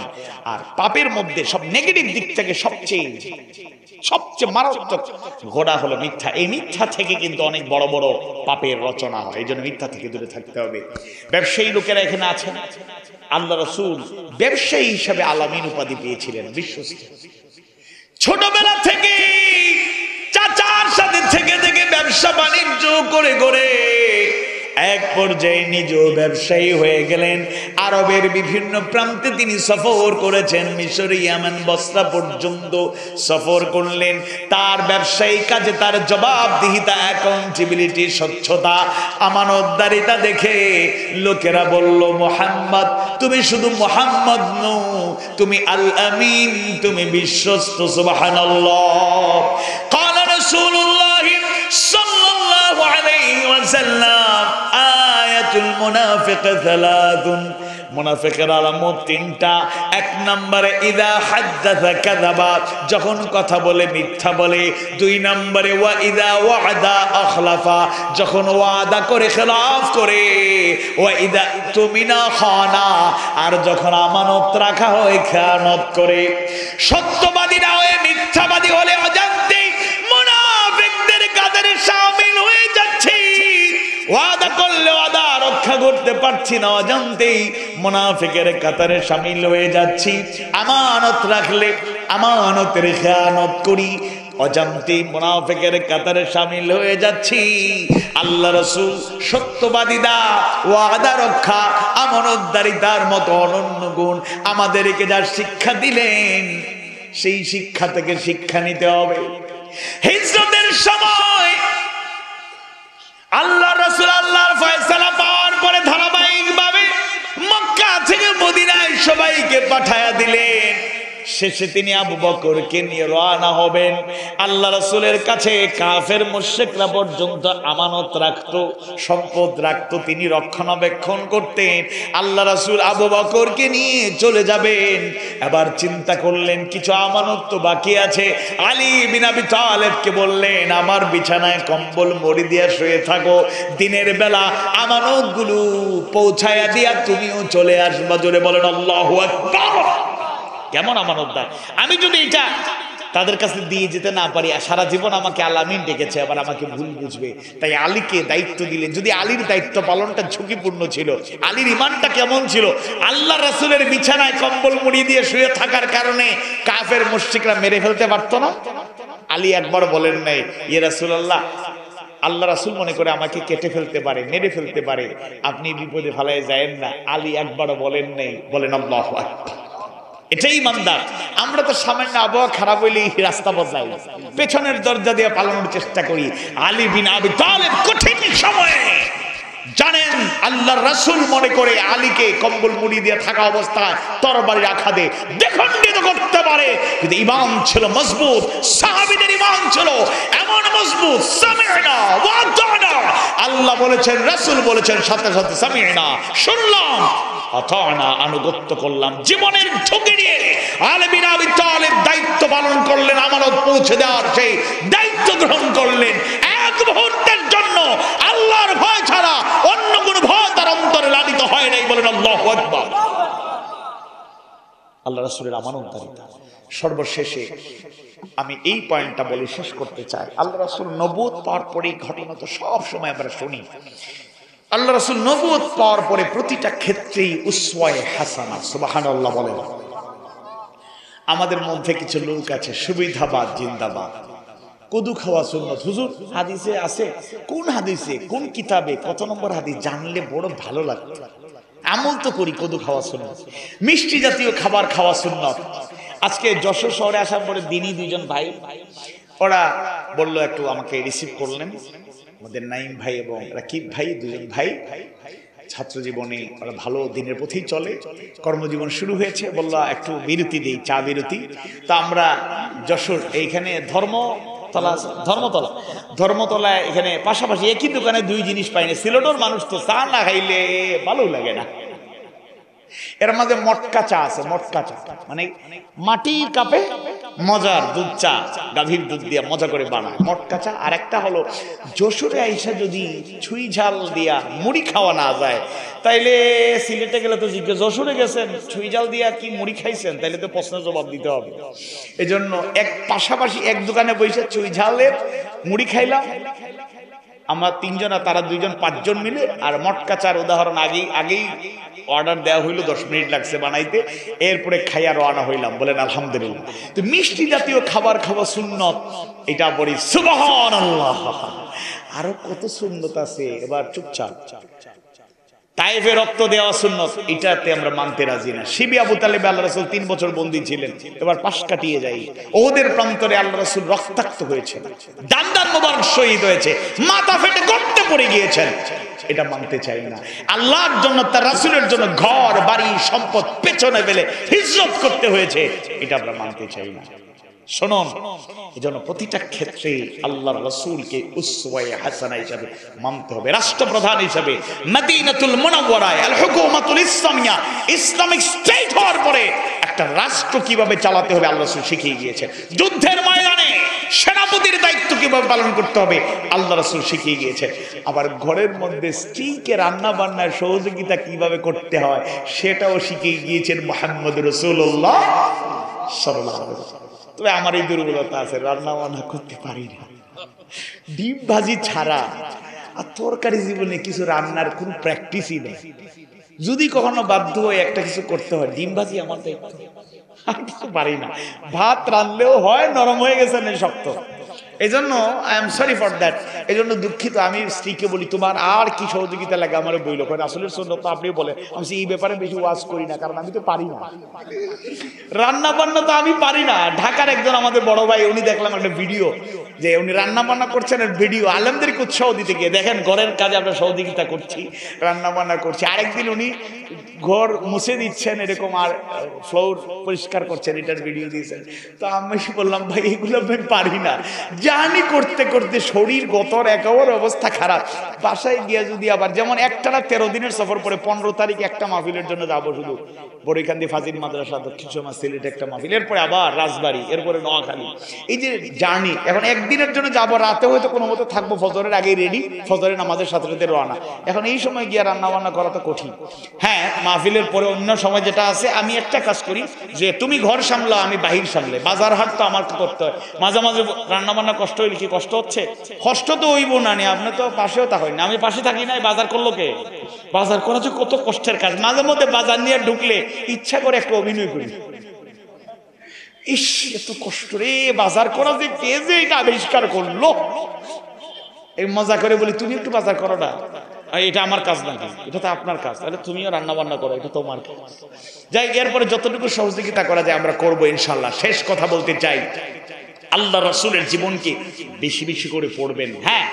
আর পাপের মধ্যে সব নেগেটিভ দিক থেকে সবচেয়ে মারাত্মক ঘোড়া হলো মিথ্যা। এই মিথ্যা থেকে কিন্তু অনেক বড় বড় পাপের রচনা হয়, এই জন্য মিথ্যা থেকে দূরে থাকতে হবে। ব্যবসায়ী লোকেরা এখানে আছেন, আল্লাহ রাসূল ব্যবসায়ী হিসাবে আলামিন উপাধি পেয়েছিলেন, বিশ্বস্ত। ছোটবেলা থেকে চাচার সাথে থেকে থেকে ব্যবসা বাণিজ্য করে করে এক পর্যায়ে নিজেও ব্যবসায়ী হয়ে গেলেন। আরবের বিভিন্ন প্রান্তে তিনি সফর করেছেন, মিশর, ইয়ামান, বসরা পর্যন্ত সফর করলেন। তার ব্যবসায়ী কাজে তার জবাবদিহিতা, অ্যাকাউন্টেবিলিটি, স্বচ্ছতা, আমানতদারিতা দেখে লোকেরা বলল, মুহাম্মদ তুমি শুধু মুহাম্মদ নও, তুমি আল আমিন, তুমি বিশ্বস্ত। সুবহানাল্লাহ। ক্বালা রাসূলুল্লাহ সাল্লাল্লাহু আলাইহি ওয়াসাল্লাম আয়াতুল মুনাফিক সালাতুন, মুনাফিকের আলামত তিনটা। এক নম্বরে ইযা হাদাসা কাযাবা, যখন কথা বলে মিথ্যা বলে। দুই নম্বরে ওয়া ইযা ওয়াদা আখলাফা, যখন ওয়াদা করে খেলাফ করে। ওয়া ইযা তুমিনা খানা, আর যখন আমানত রাখা হয় খেয়ানত করে। সত্যবাদীরা হয়ে মিথ্যাবাদী হলে অজান্তেই মুনাফিকদের কাতারে শামিল হয়ে যাচ্ছে। ওয়াদা করলে ওয়াদা রক্ষা করতে পারছি না, অজান্তেই মুনাফিকের কাতারে শামিল হয়ে যাচ্ছি। আমানত রাখলে আমানতের খেয়ানত করি, অজান্তেই মুনাফিকের কাতারে শামিল হয়ে যাচ্ছি। আল্লাহ রাসূল সত্যবাদীদা, ওয়াদা রক্ষা, আমানতদারিতার মতো অনন্য গুণ আমাদেরকে যা শিক্ষা দিলেন, সেই শিক্ষা থেকে শিক্ষা নিতে হবে। হিজরতের সময় আল্লাহ রাসূল আল্লাহর ফয়সালা পাওয়ার পরে ধারাবাহিকভাবে মক্কা থেকে মদিনায় সবাইকে পাঠায়া দিলেন। শেষে তিনি আবু বকরকে নিয়ে রওনা হবেন। আল্লাহ রাসূলের কাছে কাফের মুশরিকরা পর্যন্ত আমানত রাখতো, সম্পদ রাখতো, তিনি রক্ষণাবেক্ষণ করতেন। আল্লাহ রাসূল আবু বকরকে নিয়ে চলে যাবেন। এবার চিন্তা করলেন কিছু আমানত তো বাকি আছে। আলী বিন আবি তালেবকে বললেন, আমার বিছানায় কম্বল মুড়ি দিয়ে শুয়ে থাকো, দিনের বেলা আমানতগুলো পৌঁছায়া দিয়া তুমিও চলে আসবা। জোরে বলেন আল্লাহু আকবার। কেমন আমানতদার! আমি যদি এটা তাদের কাছে দিয়ে যেতে না পারি, সারা জীবন আমাকে আলামিন ডেকেছে, আবার আমাকে ভুল বুঝবে। তাই আলীকে দায়িত্ব দিলেন। যদি আলীর দায়িত্ব পালনটা ঝুঁকিপূর্ণ ছিল, আলীর ইমানটা কেমন ছিল, আল্লাহ রাসূলের বিছানায় কম্বল মুড়ি দিয়ে শুয়ে থাকার কারণে কাফের মুশরিকরা মেরে ফেলতে পারতো না। আলী একবার বলেন নাই, ইয়া রাসূলুল্লাহ, আল্লাহ রাসূল মনে করে আমাকে কেটে ফেলতে পারে, মেরে ফেলতে পারে, আপনি বিপদে ফেলায় যায়েন না। আলী একবারও বলেন নাই। বলেন আল্লাহু আকবার। এটাই ইমানদার। আমরা তো সামান্য আবহাওয়া খারাপ হইলেই রাস্তা বদলাই, পেছনের দরজা দিয়ে পালানোর চেষ্টা করি। আলী বিন আবি তালেব কঠিন সময়ে জানেন আল্লাহর রাসূল মনে করে আলীকে কম্বল মুড়ি দিয়ে থাকা অবস্থায় তরবারির আঘাতে দ্বিখণ্ডিত করতে পারে, কিন্তু ঈমান ছিল মজবুত। সাহাবীদের ঈমান ছিল এমন মজবুত, সামি'না ওয়া আতা'না, আল্লাহ বলেছেন, রাসূল বলেছেন, সাথে সাথে সামি'না, শুনলাম, আতা'না, আনুগত্য করলাম। জীবনের ঝুঁকি নিয়ে আলী বিন আবি তালেব দায়িত্ব পালন করলেন, আমানত পৌঁছে দেওয়ার সেই দায়িত্ব গ্রহণ করলেন। এক মুহূর্তের জন্য আল্লাহর ভয় ছাড়া অন্য কোন ভয় তার অন্তরে লালিত হয় নাই। বলেন আল্লাহু আকবার। আল্লাহ রাসূলের আমানতদারিতা। সর্বশেষে আমি এই পয়েন্টটা বলে শেষ করতে চাই। আল্লাহ রাসূল নবুয়ত পাওয়ার পরে ঘটনা তো সব সময় আমরা শুনি, আল্লাহ রাসূল নবুয়ত পাওয়ার পরে প্রতিটা ক্ষেত্রেই উসওয়ায়ে হাসানা, সুবহানাল্লাহ বলেন। আমাদের মধ্যে কিছু লোক আছে সুবিধাবাদ জিন্দাবাদ, কদু খাওয়া সুন্নাত। হুজুর হাদিসে আছে, কোন হাদিসে কোন কিতাবে কত নম্বর হাদিস জানলে বড় ভালো লাগতো, আমল তো করি, কদু খাওয়া সুন্নাত। মিষ্টি জাতীয় খাবার খাওয়া সুন্নাত। আজকে যশোর শহরে আসার পরে দিনই দুইজন ভাই ওরা বললো একটু আমাকে রিসিভ করলেন, আমাদের নাইম ভাই এবং রাকিব ভাই, দুজন ভাই ছাত্র জীবনে ওরা ভালো দিনের পথেই চলে, কর্মজীবন শুরু হয়েছে, বললো একটু বিরতি দিই, চা বিরতি। তো আমরা যশোর এইখানে ধর্মতলায় এখানে পাশাপাশি একই দোকানে দুই জিনিস পাইনি। সিলেটের মানুষ তো চা না খাইলে ভালো লাগে না। এর মাঝে মটকা চা আছে, মটকা চা মানে মাটির কাপে মজার দুধ চা, গাভীর দুধ দিয়ে মজা করে বানায় মটকা চা। আর একটা হলো যশোরে আইসা যদি ছুঁই ঝাল দিয়া মুড়ি খাওয়া না যায়, তাইলে সিলেটে গেলে তো জিজ্ঞেস যশোরে গেছেন ছুঁই ঝাল দিয়া কি মুড়ি খাইছেন, তাইলে তো প্রশ্নের জবাব দিতে হবে। এজন্য এক পাশাপাশি এক দোকানে বসে ছুঁই ঝালের মুড়ি খাইলাম আমরা তিনজন, আর তারা দুইজন, পাঁচজন মিলে। আর মটকা চার উদাহরণ আগেই অর্ডার দেওয়া হইলো, 10 মিনিট লাগছে বানাইতে, এরপরে খাইয়া রওনা হইলাম। বলেন আলহামদুলিল্লাহ। তো মিষ্টি জাতীয় খাবার খাওয়া সুন্নত, এটা বলি সুবহানাল্লাহ। আরো কত সুন্নত আছে, এবার চুপচাপ। তায়েফে রক্ত দেওয়া সুন্নত, এটাতে আমরা মানতে রাজি না। শিবি আবু তালেব আল্লাহ রাসূল 3 বছর বন্দী ছিলেন, এবার পাশ কাটিয়ে যাই। ওদের প্রান্তরে আল্লাহ রাসূল রক্তাক্ত হয়েছে, দান্দান মোবারক শহীদ হয়েছে, মাথা ফেটে গর্তে পড়ে গিয়েছেন, এটা মানতে চাই না। আল্লাহর জন্য, তার রাসূলের জন্য ঘর বাড়ি সম্পদ পেছনে ফেলে হিজরত করতে হয়েছে, এটা আমরা মানতে চাই না। শুনুন, এজন্য প্রতিটা ক্ষেত্রে আল্লাহর রাসূলকে উসওয়ায়ে হাসানা হিসেবে মানতে হবে। রাষ্ট্রপ্রধান হিসেবে মদিনাতুল মুনাওয়ারায় আল হুকুমাতুল ইসলামিয়া, ইসলামিক স্টেট হওয়ার পরে একটা রাষ্ট্র কিভাবে চালাতে হবে আল্লাহ রাসূল শিখিয়ে গিয়েছেন। যুদ্ধের ময়দানে সেনাপতির দায়িত্ব কিভাবে পালন করতে হবে আল্লাহ রাসূল শিখিয়ে গিয়েছেন। আবার ঘরের মধ্যে স্ত্রীকে রান্না বান্নার সহযোগিতা কিভাবে করতে হয় সেটাও শিখিয়ে গিয়েছেন মুহাম্মদ রাসূলুল্লাহ সাল্লাল্লাহু আলাইহি ওয়াসাল্লাম। তবে আমার এই দুর্বলতা আছে, রান্না বান্না করতে পারি না, ডিম ভাজি ছাড়া। আর তরকারি জীবনে কিছু রান্নার কোন প্র্যাকটিসই নেই। যদি কখনো বাধ্য হয়ে একটা কিছু করতে হয়, ডিম ভাজি আমার দায়িত্ব, আর কিছু পারি না। ভাত রান্নলেও হয় নরম হয়ে গেছে না শক্ত, এই জন্য I am sorry for that. এই জন্য দুঃখিত। আমি স্ত্রীকে বলি তোমার আর কি সহযোগিতা লাগে আমার বইল, আসলে সুন্নত তো আপনি বলে। আমি এই ব্যাপারে বেশি ওয়াজ করি না, কারণ আমি তো পারি না রান্না বান্না, তো আমি পারি না। ঢাকার একজন আমাদের বড় ভাই, উনি দেখলাম একটা ভিডিও যে উনি রান্না বান্না করছেন, ভিডিও আলেমদেরকে উৎসাহ দিতে গিয়ে দেখেন ঘরের কাজে আমরা সহযোগিতা করছি, রান্না বান্না করছি। আরেকদিন উনি ঘর মুছে দিচ্ছেন এরকম, আর ফ্লোর পরিষ্কার করছেন, এটার ভিডিও দিয়েছেন। তো আমি বললাম ভাই এগুলো আমি পারি না। জানি করতে করতে শরীর গতর একেবারে অবস্থা খারাপ। বাসায় গিয়া যদি আবার যেমন একটানা 13 দিনের সফর পরে 15 তারিখ একটা মাহফিলের জন্য যাবো, শুধু বরিকান্দি ফাজিল মাদ্রাসা, দক্ষিণ সমাজ সিলেট একটা মাহফিল, এরপরে আবার রাজবাড়ি, এরপরে নোয়াখালী, এই যে জার্নি। এখন একদিনের জন্য যাবো, রাতে হয়তো কোনো মতো থাকবো, ফজরের আগেই রেডি, ফজরের নামাজের সাথে সাথে রওনা। এখন এই সময় গিয়া রান্না বান্না করা তো কঠিন। হ্যাঁ, মাহফিলের পরে অন্য সময় যেটা আছে, আমি একটা কাজ করি যে তুমি ঘর সামলাও, আমি বাহির সামলে, বাজার হাট তো আমার করতে হয়। মাঝে মাঝে রান্না বান্না কষ্ট হইলে কি কষ্ট হচ্ছে, কষ্ট তো হইব না, আপনি তো পাশেও তা হয় না, আমি পাশে থাকি না। বাজার করলো কে? বাজার করা যে কত কষ্টের কাজ। মাঝে মধ্যে বাজার নিয়ে ঢুকলে ইচ্ছা করে একটু অভিনয় করি, ইস এত কষ্ট রে বাজার করা, যে কে যে এটা আবিষ্কার করলো, এই মজা করে বলি তুমি একটু বাজার করো না, এটা আমার কাজ নাকি? এটা তো আপনার কাজ, তাহলে তুমিও রান্না বান্না করো, এটা তোমার কাজ। যাই, এরপরে যতটুকু সহযোগিতা করা যায় আমরা করবো ইনশাল্লাহ। শেষ কথা বলতে চাই, আল্লাহ রাসূলের জীবনকে বেশি বেশি করে পড়বেন। হ্যাঁ,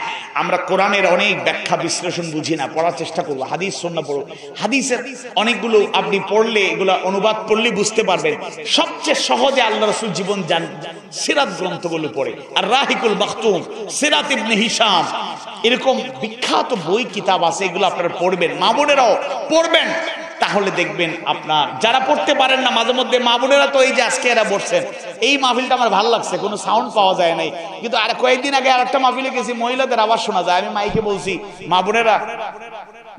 আমরা কোরআনের অনেক ব্যাখ্যা বিশ্লেষণ বুঝি না, পড়ার চেষ্টা করবো। হাদিস সুন্নাহ পড়ো, হাদিসের অনেকগুলো আপনি পড়লে, এগুলো অনুবাদ পড়লে বুঝতে পারবেন। সবচেয়ে সহজে আল্লাহ রাসূল জীবন জান সিরাত গ্রন্থগুলো পড়ে, আর রাহিকুল মাখতুম, সিরাত ইবনে হিশাম, এরকম বিখ্যাত বই কিতাব আছে, এগুলো আপনারা পড়বেন, মা বোনেরাও পড়বেন। তাহলে দেখবেন আপনার যারা পড়তে পারেন না, মাঝে মধ্যে মা বোনেরা তো এই যে আজকে এরা বসছেন, এই মাহফিলটা আমার ভালো লাগছে, কোনো সাউন্ড পাওয়া যায় নাই, কিন্তু আর কয়েকদিন আগে আর একটা মাহফিলে গেছি, মহিলাদের আওয়াজ শোনা যায়। আমি মাইকে বলছি, মা বোনেরা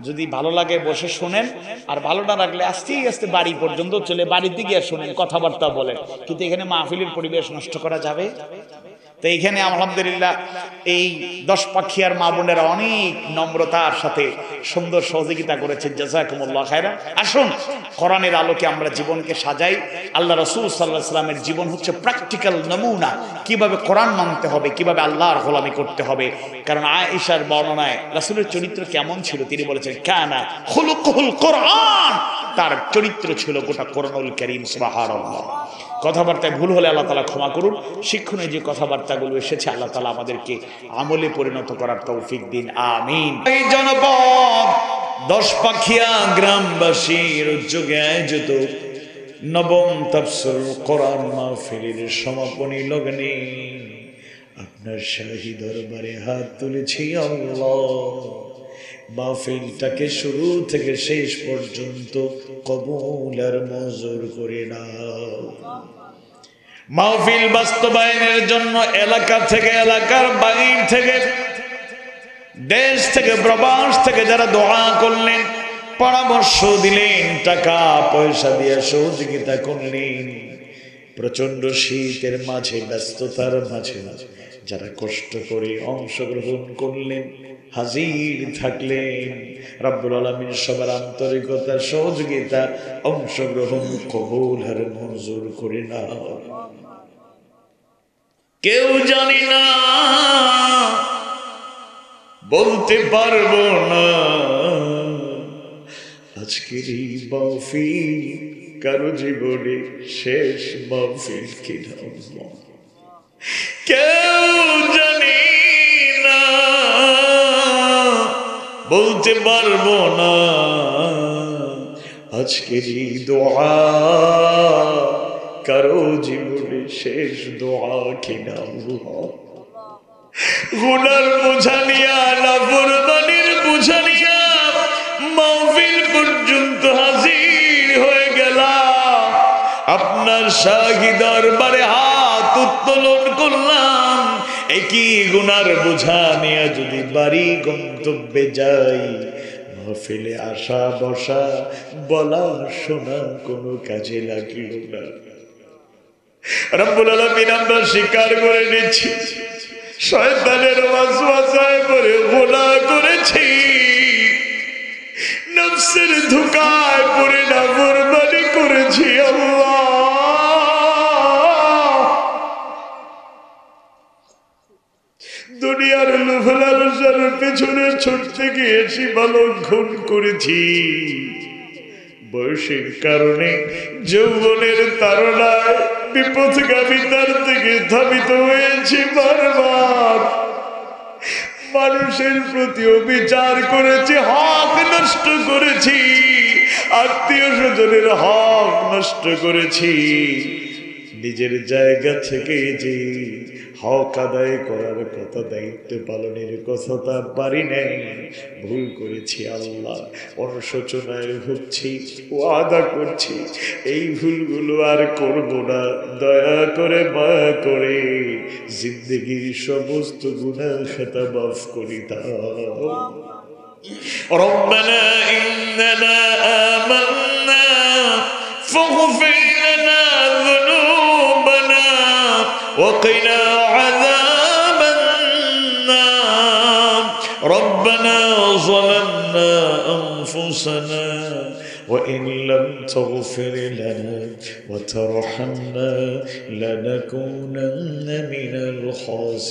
যদি ভালো লাগে বসে শোনেন, আর ভালো না লাগলে আস্তে আস্তে বাড়ি পর্যন্ত চলে বাড়িতে গিয়ে শোনেন, কথাবার্তা বলেন। কিন্তু এখানে মাহফিলের পরিবেশ নষ্ট করা যাবে? তো এইখানে আলহামদুলিল্লাহ এই 10 পাখিয়ার মা বোনেরা অনেক নম্রতার সাথে সুন্দর সহযোগিতা করেছেন, জাযাকুমুল্লাহ খায়রান। আসুন কোরআনের আলোকে আমরা জীবনকে সাজাই। আল্লাহ রাসূল সাল্লাল্লাহু আলাইহি ওয়াসাল্লামের জীবন হচ্ছে প্র্যাকটিক্যাল নমুনা, কিভাবে কোরআন মানতে হবে, কিভাবে আল্লাহর গোলামি করতে হবে। কারণ আয়েশার বর্ণনায় রাসূলের চরিত্র কেমন ছিল তিনি বলেছেন, কানা খুলুকুল কোরআন, তার চরিত্র ছিল গোটা কোরআনুল কারীম। সুবহানাল্লাহ। কথাবার্তায় ভুল হলে আল্লাহ তাআলা ক্ষমা করুন। শিক্ষণীয় যে কথাবার্তাগুলো এসেছে আল্লাহ তাআলা আমাদেরকে আমলে পরিণত করার তৌফিক দিন, আমিন। এই জনপদ 10 পাখিয়া গ্রামবাসীর উদ্যোগে আয়োজিত নবম তাফসীরুল কোরআন মাহফিলের সমাপনী লগ্নে আপনার শাহী দরবারে হাত তুলেছি আল্লাহ, মাহফিলটাকে শুরু থেকে শেষ পর্যন্ত কবুল আর মঞ্জুর করে নাও। মাহফিল বাস্তবায়নের জন্য এলাকা থেকে, এলাকার বাইরে থেকে, দেশ থেকে, প্রবাস থেকে যারা দোয়া করলেন, পরামর্শ দিলেন, টাকা পয়সা দিয়ে সহযোগিতা করলেন, প্রচন্ড শীতের মাঝে, ব্যস্ততার মাঝে যারা কষ্ট করে অংশগ্রহণ করলেন, হাজির থাকলেন, রব্বুল আলামিন সবার আন্তরিকতা, সহযোগিতা, অংশগ্রহণ কবুল আর মঞ্জুর করে নাও। কেউ জানি না, বলতে পারবো না আজকের এই মাহফিল কারো জীবনে শেষ মাহফিল কিনা, কেউ জানি না, বলতে পারবো না আজকের এই দোয়া কারো জীবনে শেষ দোয়া কিনা। গুনার বোঝা নিয়া, নাফরমানির বোঝা নিয়া মাহফিল পর্যন্ত হাজির হয়ে গেলাম, আপনার শাহী দরবারে হাত উত্তোলন করলাম। একই গুনার বোঝা নিয়ে যদি বাড়ি গন্তব্যে যাই, মাহফিলে আসা বসা বলা শোনা কোনো কাজে লাগল না। রব্বুল আলামিন আমরা স্বীকার করে নিচ্ছি, শয়তানের ওয়াসওয়াসায় পড়ে গুনাহ করেছি, নফসের ধোঁকায় পড়ে নাফরমানি করেছি। আল্লাহ, দুনিয়ার লোভ লালসার পেছনে ছুটতে গিয়ে সীমা লঙ্ঘন করেছি, বয়সের কারণে, যৌবনের তাড়নায় বিপথগামিতার থেকে ধাবিত হয়েছি বারবার, মানুষের প্রতি অবিচার করেছি, হক নষ্ট করেছি, আত্মীয় স্বজনের হক নষ্ট করেছি, নিজের জায়গা থেকে যে হক আদায় করার কথা, দায়িত্ব পালনের কথা তা পারি নাই, ভুল করেছি। আল্লাহ, অনুশোচনায় ভুগছি, ওয়াদা করছি এই ভুলগুলো আর করব না। দয়া করে, মায়া করে জিন্দেগির সমস্ত গুনাহ খাতা মাফ করে দাও। রব্বানা ইন্নানা আমান্না ফাগফির লানা যুনুবানা وقنا عذاب النار ربنا ظلمنا أنفسنا وإن لم تغفر لنا وترحمنا لنكونن من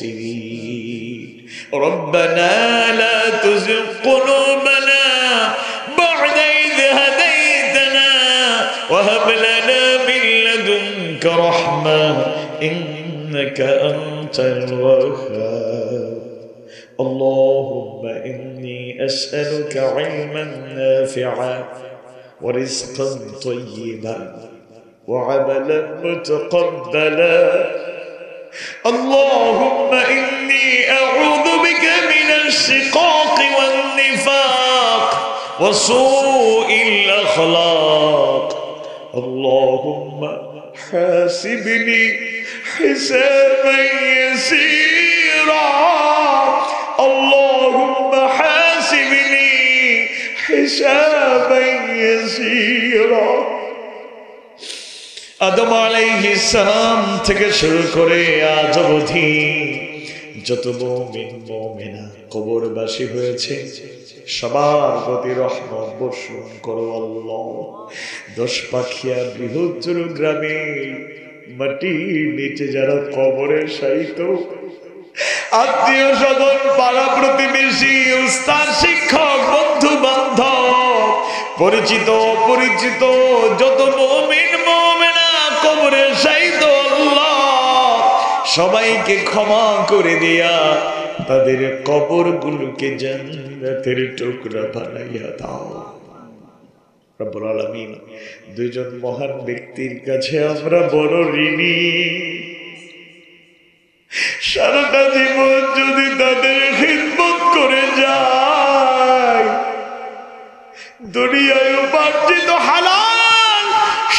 الخاسرين ربنا لا تزغ قلوبنا بعد إذ هديتنا وهب لنا من لدنك رحمة إنك أنت الوهاب اللهم إني أسألك علما نافعا ورزقا طيبا وعملا متقبلا اللهم إني أعوذ بك من الشقاق والنفاق وسوء الأخلاق اللهم حاسبني حسابا يسيرا اللهم حاسبني হিসাবান ইয়াসীরা। আদম আলাইহিস সালাম থেকে শুরু করে আজ অবধি যত মুমিন মুমিনা কবরবাসী হয়েছে সবার প্রতি রহমত বর্ষণ করো আল্লাহ। দশপাখিয়া বৃহত্তর গ্রামে মাটির নিচে যারা কবরে শায়িত, আত্মীয় স্বজন, পাড়া প্রতিবেশী, উস্তাদ, শিক্ষক, বন্ধু বান্ধব, পরিচিত অপরিচিত যত মুমিন মুমিনা কবরে শায়িত আল্লাহ সবাইকে ক্ষমা করে দিয়া তাদের কবরগুলোকে জান্নাতের টুকরা বানাইয়া দাও রব্বুল আলামিন। দুইজন মহান ব্যক্তির কাছে আমরা বড় ঋণী। সারাটা জীবন যদি তাদের খিদমত করে যায়, দুনিয়ায় উপার্জিত হালাল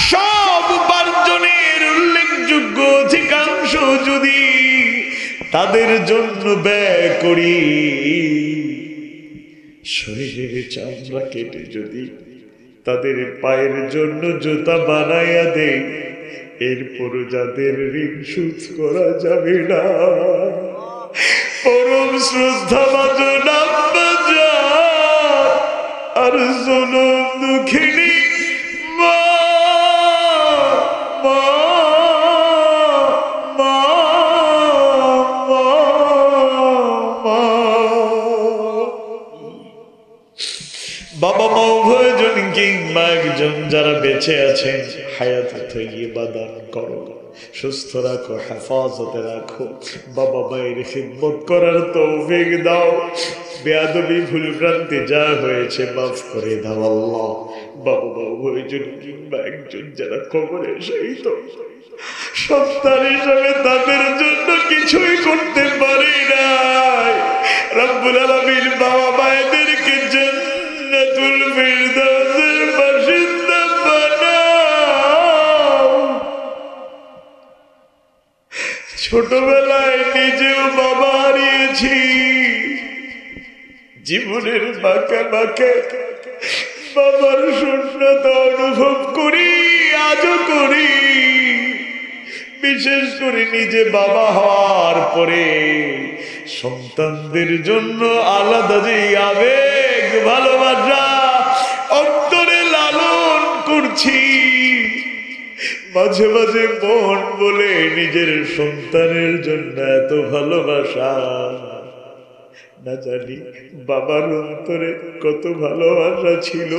সব উপার্জনের উল্লেখযোগ্য অধিকাংশ যদি তাদের জন্য ব্যয় করি, শরীরের চামড়া কেটে যদি তাদের পায়ের জন্য জুতা বানাইয়া দেই, এরপরও যাদের ঋণ শোধ করা যাবে না। পরম শ্রদ্ধাভাজন আম্মা জান আর জনম দুঃখিনী মা, মা, মা, মা, মা। বাবা মা উভয়জন কিংবা একজন যারা বেঁচে আছেন হায়াতে তাইয়্যিবা দান করো, সুস্থ রাখো, হেফাজতে রাখো। বাবা মায়ের খিদমত করার তৌফিক দাও। বেয়াদবি ভুল ভ্রান্তি যা হয়েছে মাফ করে দাও আল্লাহ। বাবা মা উভয়জন কিংবা একজন যারা কবরে শায়িত, সন্তান হিসাবে তাদের জন্য কিছুই করতে পারি নাই, রব্বুল আলামিন বাবা মায়েদেরকে জান্নাতুল ফিরদাউসের বাসিন্দা বানাও। ছোটবেলায় নিজেও বাবা হারিয়েছি, জীবনের বাঁকে বাঁকে বাবার শূন্যতা অনুভব করি, আজও করি। বিশেষ করে নিজে বাবা হওয়ার পরে সন্তানদের জন্য আলাদা যে আবেগ ভালোবাসা অন্তরে লালন করছি, মাঝে মাঝে মন বলে নিজের সন্তানের জন্য এত ভালোবাসা, না জানি বাবার অন্তরে কত ভালোবাসা ছিল।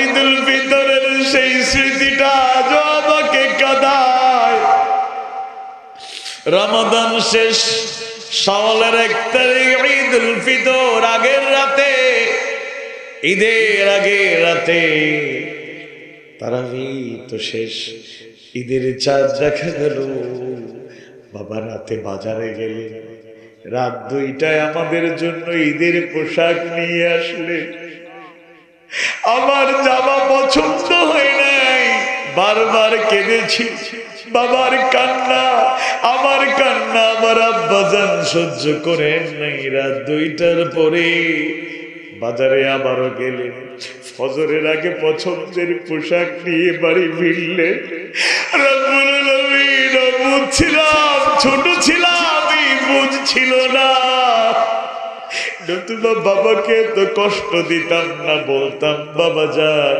ঈদুল ফিতরের সেই স্মৃতিটা আজ আমাকে কাঁদায়। রমাদান শেষ, শাওয়ালের 1 তারিখ ঈদুল ফিতর, আগের রাতে, ঈদের আগের রাতে তারাবি তো শেষ, ঈদের চাঁদ দেখা গেল। বাবা রাতে বাজারে গেলেন, রাত 2টায় আমাদের জন্য ঈদের পোশাক নিয়ে আসলেন। আমার জামা পছন্দ হয় নাই, বারবার কেঁদেছি। বাবার কান্না, আমার কান্না আমার আব্বাজান সহ্য করেন নাই। রাত 2টার পরে বাজারে আবারও গেলেন, ফজরের আগে পছন্দের পোশাক নিয়ে বাড়ি ফিরলেন। রব্বুল আলামিন, বুঝছিলাম, ছোট ছিলাম, বুঝছিল না, নতুবা বাবাকে তো কষ্ট দিতাম না, বলতাম বাবা যান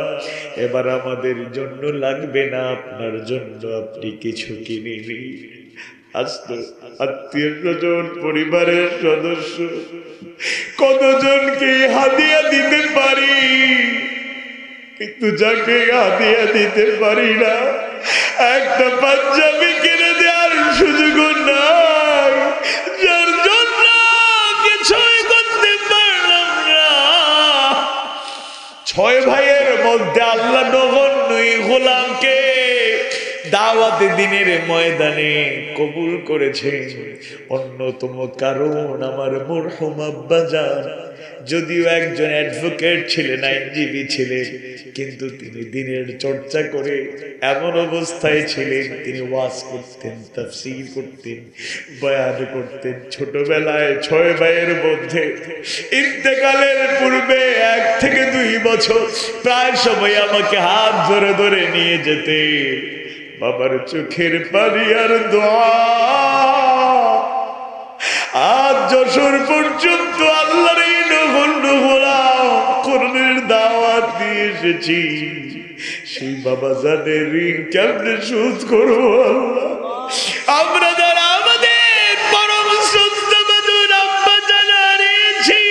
এবার আমাদের জন্য লাগবে না, আপনার জন্য আপনি কিছু কিনে নিন। আজ তো আত্মীয় স্বজন, পরিবারের সদস্য কতজনকে হাদিয়া দিতে পারি, কিন্তু যাকে হাদিয়া দিতে পারি না, একটা পাঞ্জাবি কিনে দেওয়ার সুযোগ নাই, যার জন্য কিছুই করতে পারলাম না। 6 ভাইয়ের মধ্যে আল্লাহ নগণ্য গোলামকে দাওয়াতে দিনের ময়দানে কবুল করেছেন। অন্যতম কারণ আমার মরহুম আব্বাজান যদিও একজন অ্যাডভোকেট ছিলেন, আইনজীবী ছিলেন, কিন্তু তিনি দিনের চর্চা করে এমন অবস্থায় ছিলেন তিনি ওয়াজ করতেন, তাফসীর করতেন, বয়ান করতেন। ছোটবেলায় 6 ভাইয়ের মধ্যে ইন্তেকালের পূর্বে 1 থেকে 2 বছর প্রায় সময় আমাকে হাত ধরে ধরে নিয়ে যেতে, বাবার চোখের পানি আর দোয়া। আজ যশোর পর্যন্ত আল্লাহর এই কোরআনের দাওয়াত দিয়ে এসেছি, সেই বাবা জানের ঋণ কেমনে শোধ করবো আল্লাহ? আমরা যারা আমাদের পরম শ্রদ্ধাভাজন আব্বা জানা হারিয়েছি,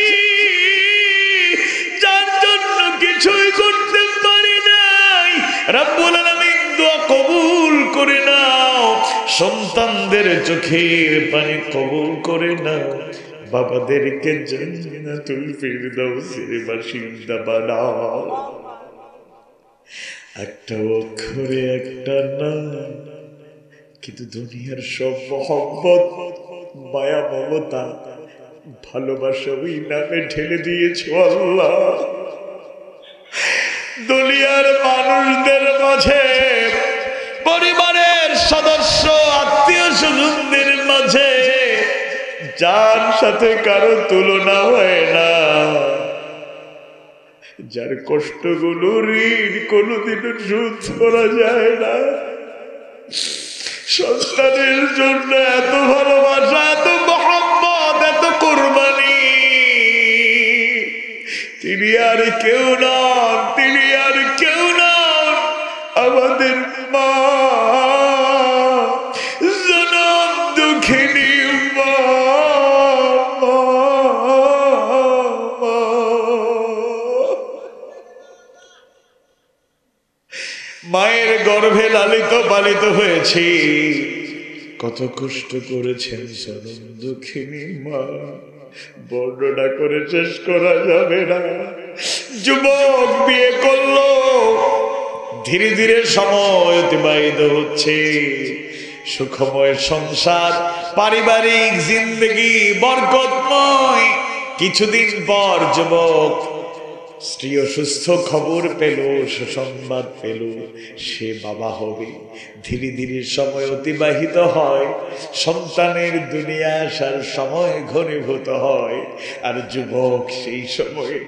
যার জন্য কিছুই করতে পারি নাই, রব্বুল আলামিন দোয়া কবুল করে নাও, সন্তানদের চোখের পানি কবুল করে নাও, বাবাদেরকে জান্নাতুল ফিরদাউসের বাসিন্দা বানাও। একটা অক্ষরে একটা নাম, কিন্তু দুনিয়ার সব মহব্বত, মায়া, মমতা, ভালোবাসা ওই নামে ঢেলে দিয়েছ আল্লাহ। দুনিয়ার মানুষদের মাঝে, পরিবারের সদস্য, আত্মীয় স্বজনদের মাঝে যার সাথে কারো তুলনা হয় না, যার কষ্টগুলো ঋণ কোনোদিনও শোধ করা যায় না, সন্তানের জন্য এত ভালোবাসা, এত মহব্বত, এত কোরবানি, তিনি আর কেউ নন, তিনি আর কেউ নন, আমাদের মা, জনম দুঃখিনী মা। মায়ের গর্ভে লালিত পালিত হয়েছি, কত কষ্ট করেছেন জনম দুঃখিনী মা, বর্ণনা করে শেষ করা যাবে না। যুবক বিয়ে করলো, ধীরে ধীরে সময় অতিবাহিত হচ্ছে, সুখময় সংসার, পারিবারিক জিন্দগি বরকতময়। কিছুদিন পর যুবক স্ত্রী অসুস্থ, খবর পেল, সুসংবাদ পেল, সে বাবা হবে। ধীরে ধীরে সময় অতিবাহিত হয়, সন্তানের দুনিয়া আসার সময় ঘনীভূত হয়, আর যুবক সেই সময়ে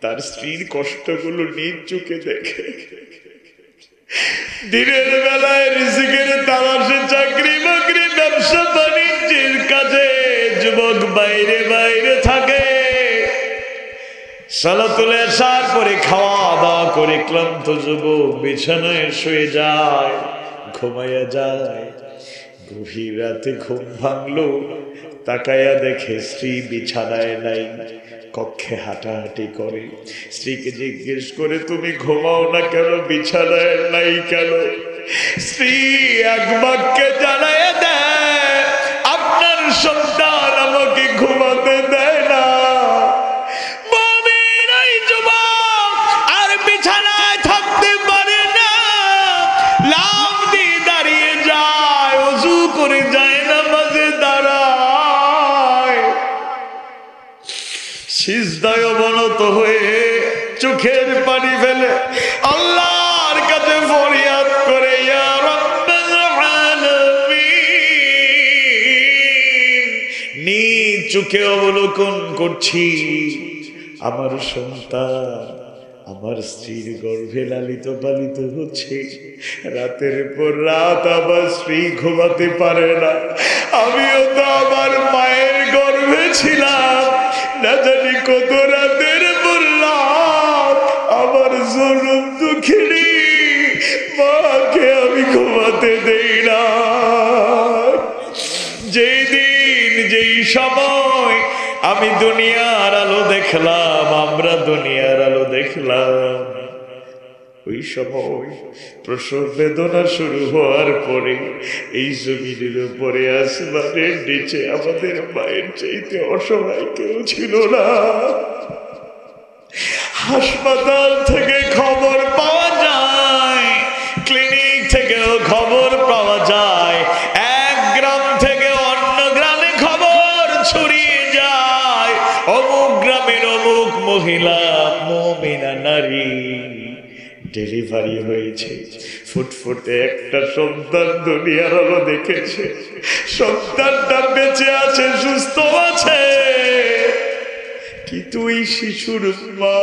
তার স্ত্রীর কষ্টগুলো নিজ চোখে দেখে। দিনের বেলায় রিজিকের তালাশে চাকরি বাকরি, ব্যবসা বাণিজ্যের কাজে যুবক বাইরে বাইরে থাকে। সালাতুল ইশার পরে খাওয়া দাওয়া করে ক্লান্ত যুবক বিছানায় শুয়ে যায়, ঘুমাইয়া যায়। গভীর রাতে ঘুম ভাঙলো, তাকাইয়া দেখে স্ত্রী বিছানায় নাই, কক্ষে হাঁটাহাঁটি করে। স্ত্রীকে জিজ্ঞেস করে, তুমি ঘুমাও না কেন, বিছানায় নাই কেন? স্ত্রী এক বাক্যে জানাইয়া দেয়, আপনার সন্তান আমাকে ঘুমাতে দেয় না। আর বিছানায় থাকতে পারে না, লাফ দিয়ে দাঁড়িয়ে যায়, ওযু করে যায়, নামাজে দাঁড়ায়, সিজদায় অবনত হয়ে চোখের পানি ফেলে আল্লাহর কাছে ফরিয়াদ করে, ইয়া রাব্বাল আলামিন, নিজ চোখে অবলোকন করছি আমার সন্তান আমার স্ত্রীর গর্ভে লালিত পালিত হচ্ছে। রাতের পর রাত আমার স্ত্রী ঘুমাতে পারে না। আমিও তো আমার মায়ের গর্ভে ছিলাম, না জানি কত রাতের বললাম আমার জনম দুঃখিনী মাকে আমি ঘুমাতে দেই না। যেই দিন যেই সময় আমি দুনিয়ার আলো দেখলাম, আমরা দুনিয়ার আলো দেখলাম, ওই সময় প্রসব বেদনা শুরু হওয়ার পরে এই জমিনের উপরে আসমানের নিচে আমাদের মায়ের চাইতে অসহায় কেউ ছিল না। হাসপাতাল থেকে খবর পাওয়া যায়, ক্লিনিক থেকেও খবর অমুক গ্রামের অমুক মহিলা মুমিনা নারী ডেলিভারি হয়েছে, ফুটফুটে একটা সন্তান দুনিয়ার আলো দেখেছে, সন্তানটা বেঁচে আছে, সুস্থ আছে, কিন্তু ওই শিশুর মা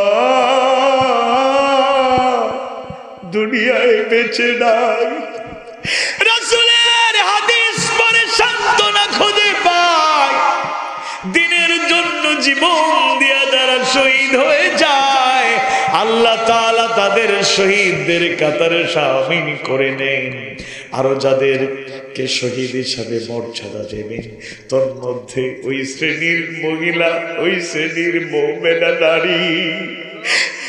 দুনিয়ায় বেঁচে নাই। রাসূলের হাদিস পড়ে সান্ত্বনা খুঁজে পায়, দিনের জন্য জীবন দিয়া যারা শহীদ হয়ে যায় আল্লাহ তাআলা তাদের শহীদদের কাতারে শামিল করে নেন। আরো যাদেরকে শহীদ হিসাবে মর্যাদা দেবেন তোর মধ্যে ওই শ্রেণীর মহিলা, ওই শ্রেণীর মুমিনা নারী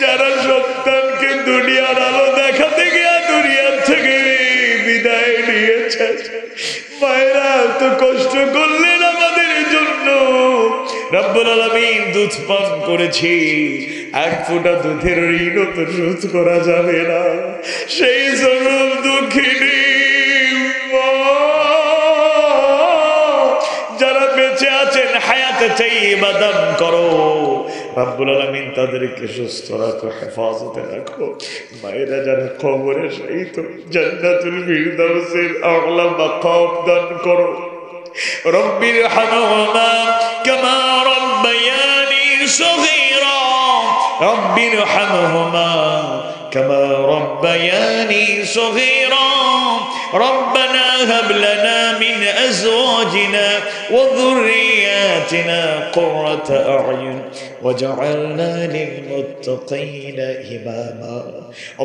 যারা সন্তানকে দুনিয়ার আলো দেখাতে গিয়ে দুনিয়ার থেকে বিদায় নিয়েছে। মায়েরা তো কষ্ট করলেন আমাদের জন্য, রব্বুল আলামিন দুধ পান করেছি, এক ফোঁটা দুধের ঋণও তো শোধ করা যাবে না। সেই জনম দুঃখিনী মা যারা বেঁচে আছেন হায়াতে তাইয়্যিবা দান করো, রব্বুল আলামিন তাদেরকে সুস্থ রাখো, হেফাজতে রাখো। মায়েরা যারা কবরে শহীদ জান্নাতুল ফিরদাউসের আ'লা মাকাম দান করো। রব্বির হামহুমা কামা রাব্বায়ানি সগীরা, রব্বির হামহুমা কামা রাব্বায়ানি সগীরা, ربنا هب لنا من أزواجنا وذرياتنا قرة أعين وجعلنا للمتقين إماما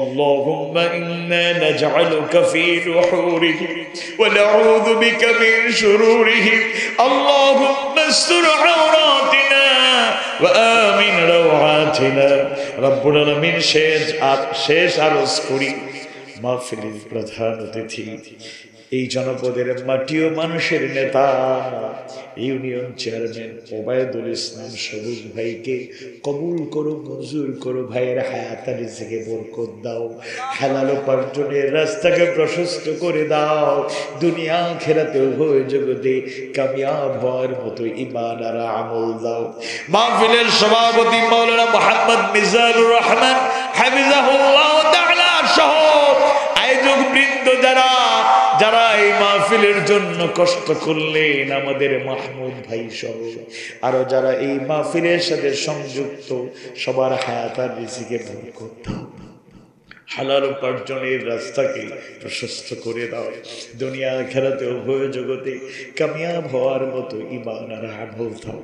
اللهم إنا نجعلك في نحورهم ونعوذ بك من شرورهم اللهم استر عوراتنا وآمن روعاتنا رب العالمين শেষ আরজ করি মাহফিলের প্রধান অতিথি এই জনপদের মাটি ও মানুষের নেতা ইউনিয়ন চেয়ারম্যান ওবায়দুল ইসলাম সবুজ ভাইকে কবুল করো, মঞ্জুর করো। ভাইয়ের হায়াতে রিজিকে বরকত দাও, হালাল উপার্জনের রাস্তাকে প্রশস্ত করে দাও, দুনিয়া আখিরাতে উভয় জগতে কামিয়াব হওয়ার মতো ঈমান আর আমল দাও। মাহফিলের সভাপতি মাওলানা মুহাম্মদ মিজানুর রহমান হাফিজাহুল্লাহ তাআলা সহ আয়োজক বৃন্দ যারা এই মাহফিলের জন্য কষ্ট করলেন, আমাদের মাহমুদ ভাই সহ আরো যারা এই মাহফিলের সাথে সংযুক্ত, সবার হায়াত আর রিজিকে বরকত দাও, হালাল উপার্জনের রাস্তাকে প্রশস্ত করে দাও, দুনিয়া আখিরাতে উভয় জগতে কামিয়াব হওয়ার মতো ঈমান আর আমল দাও।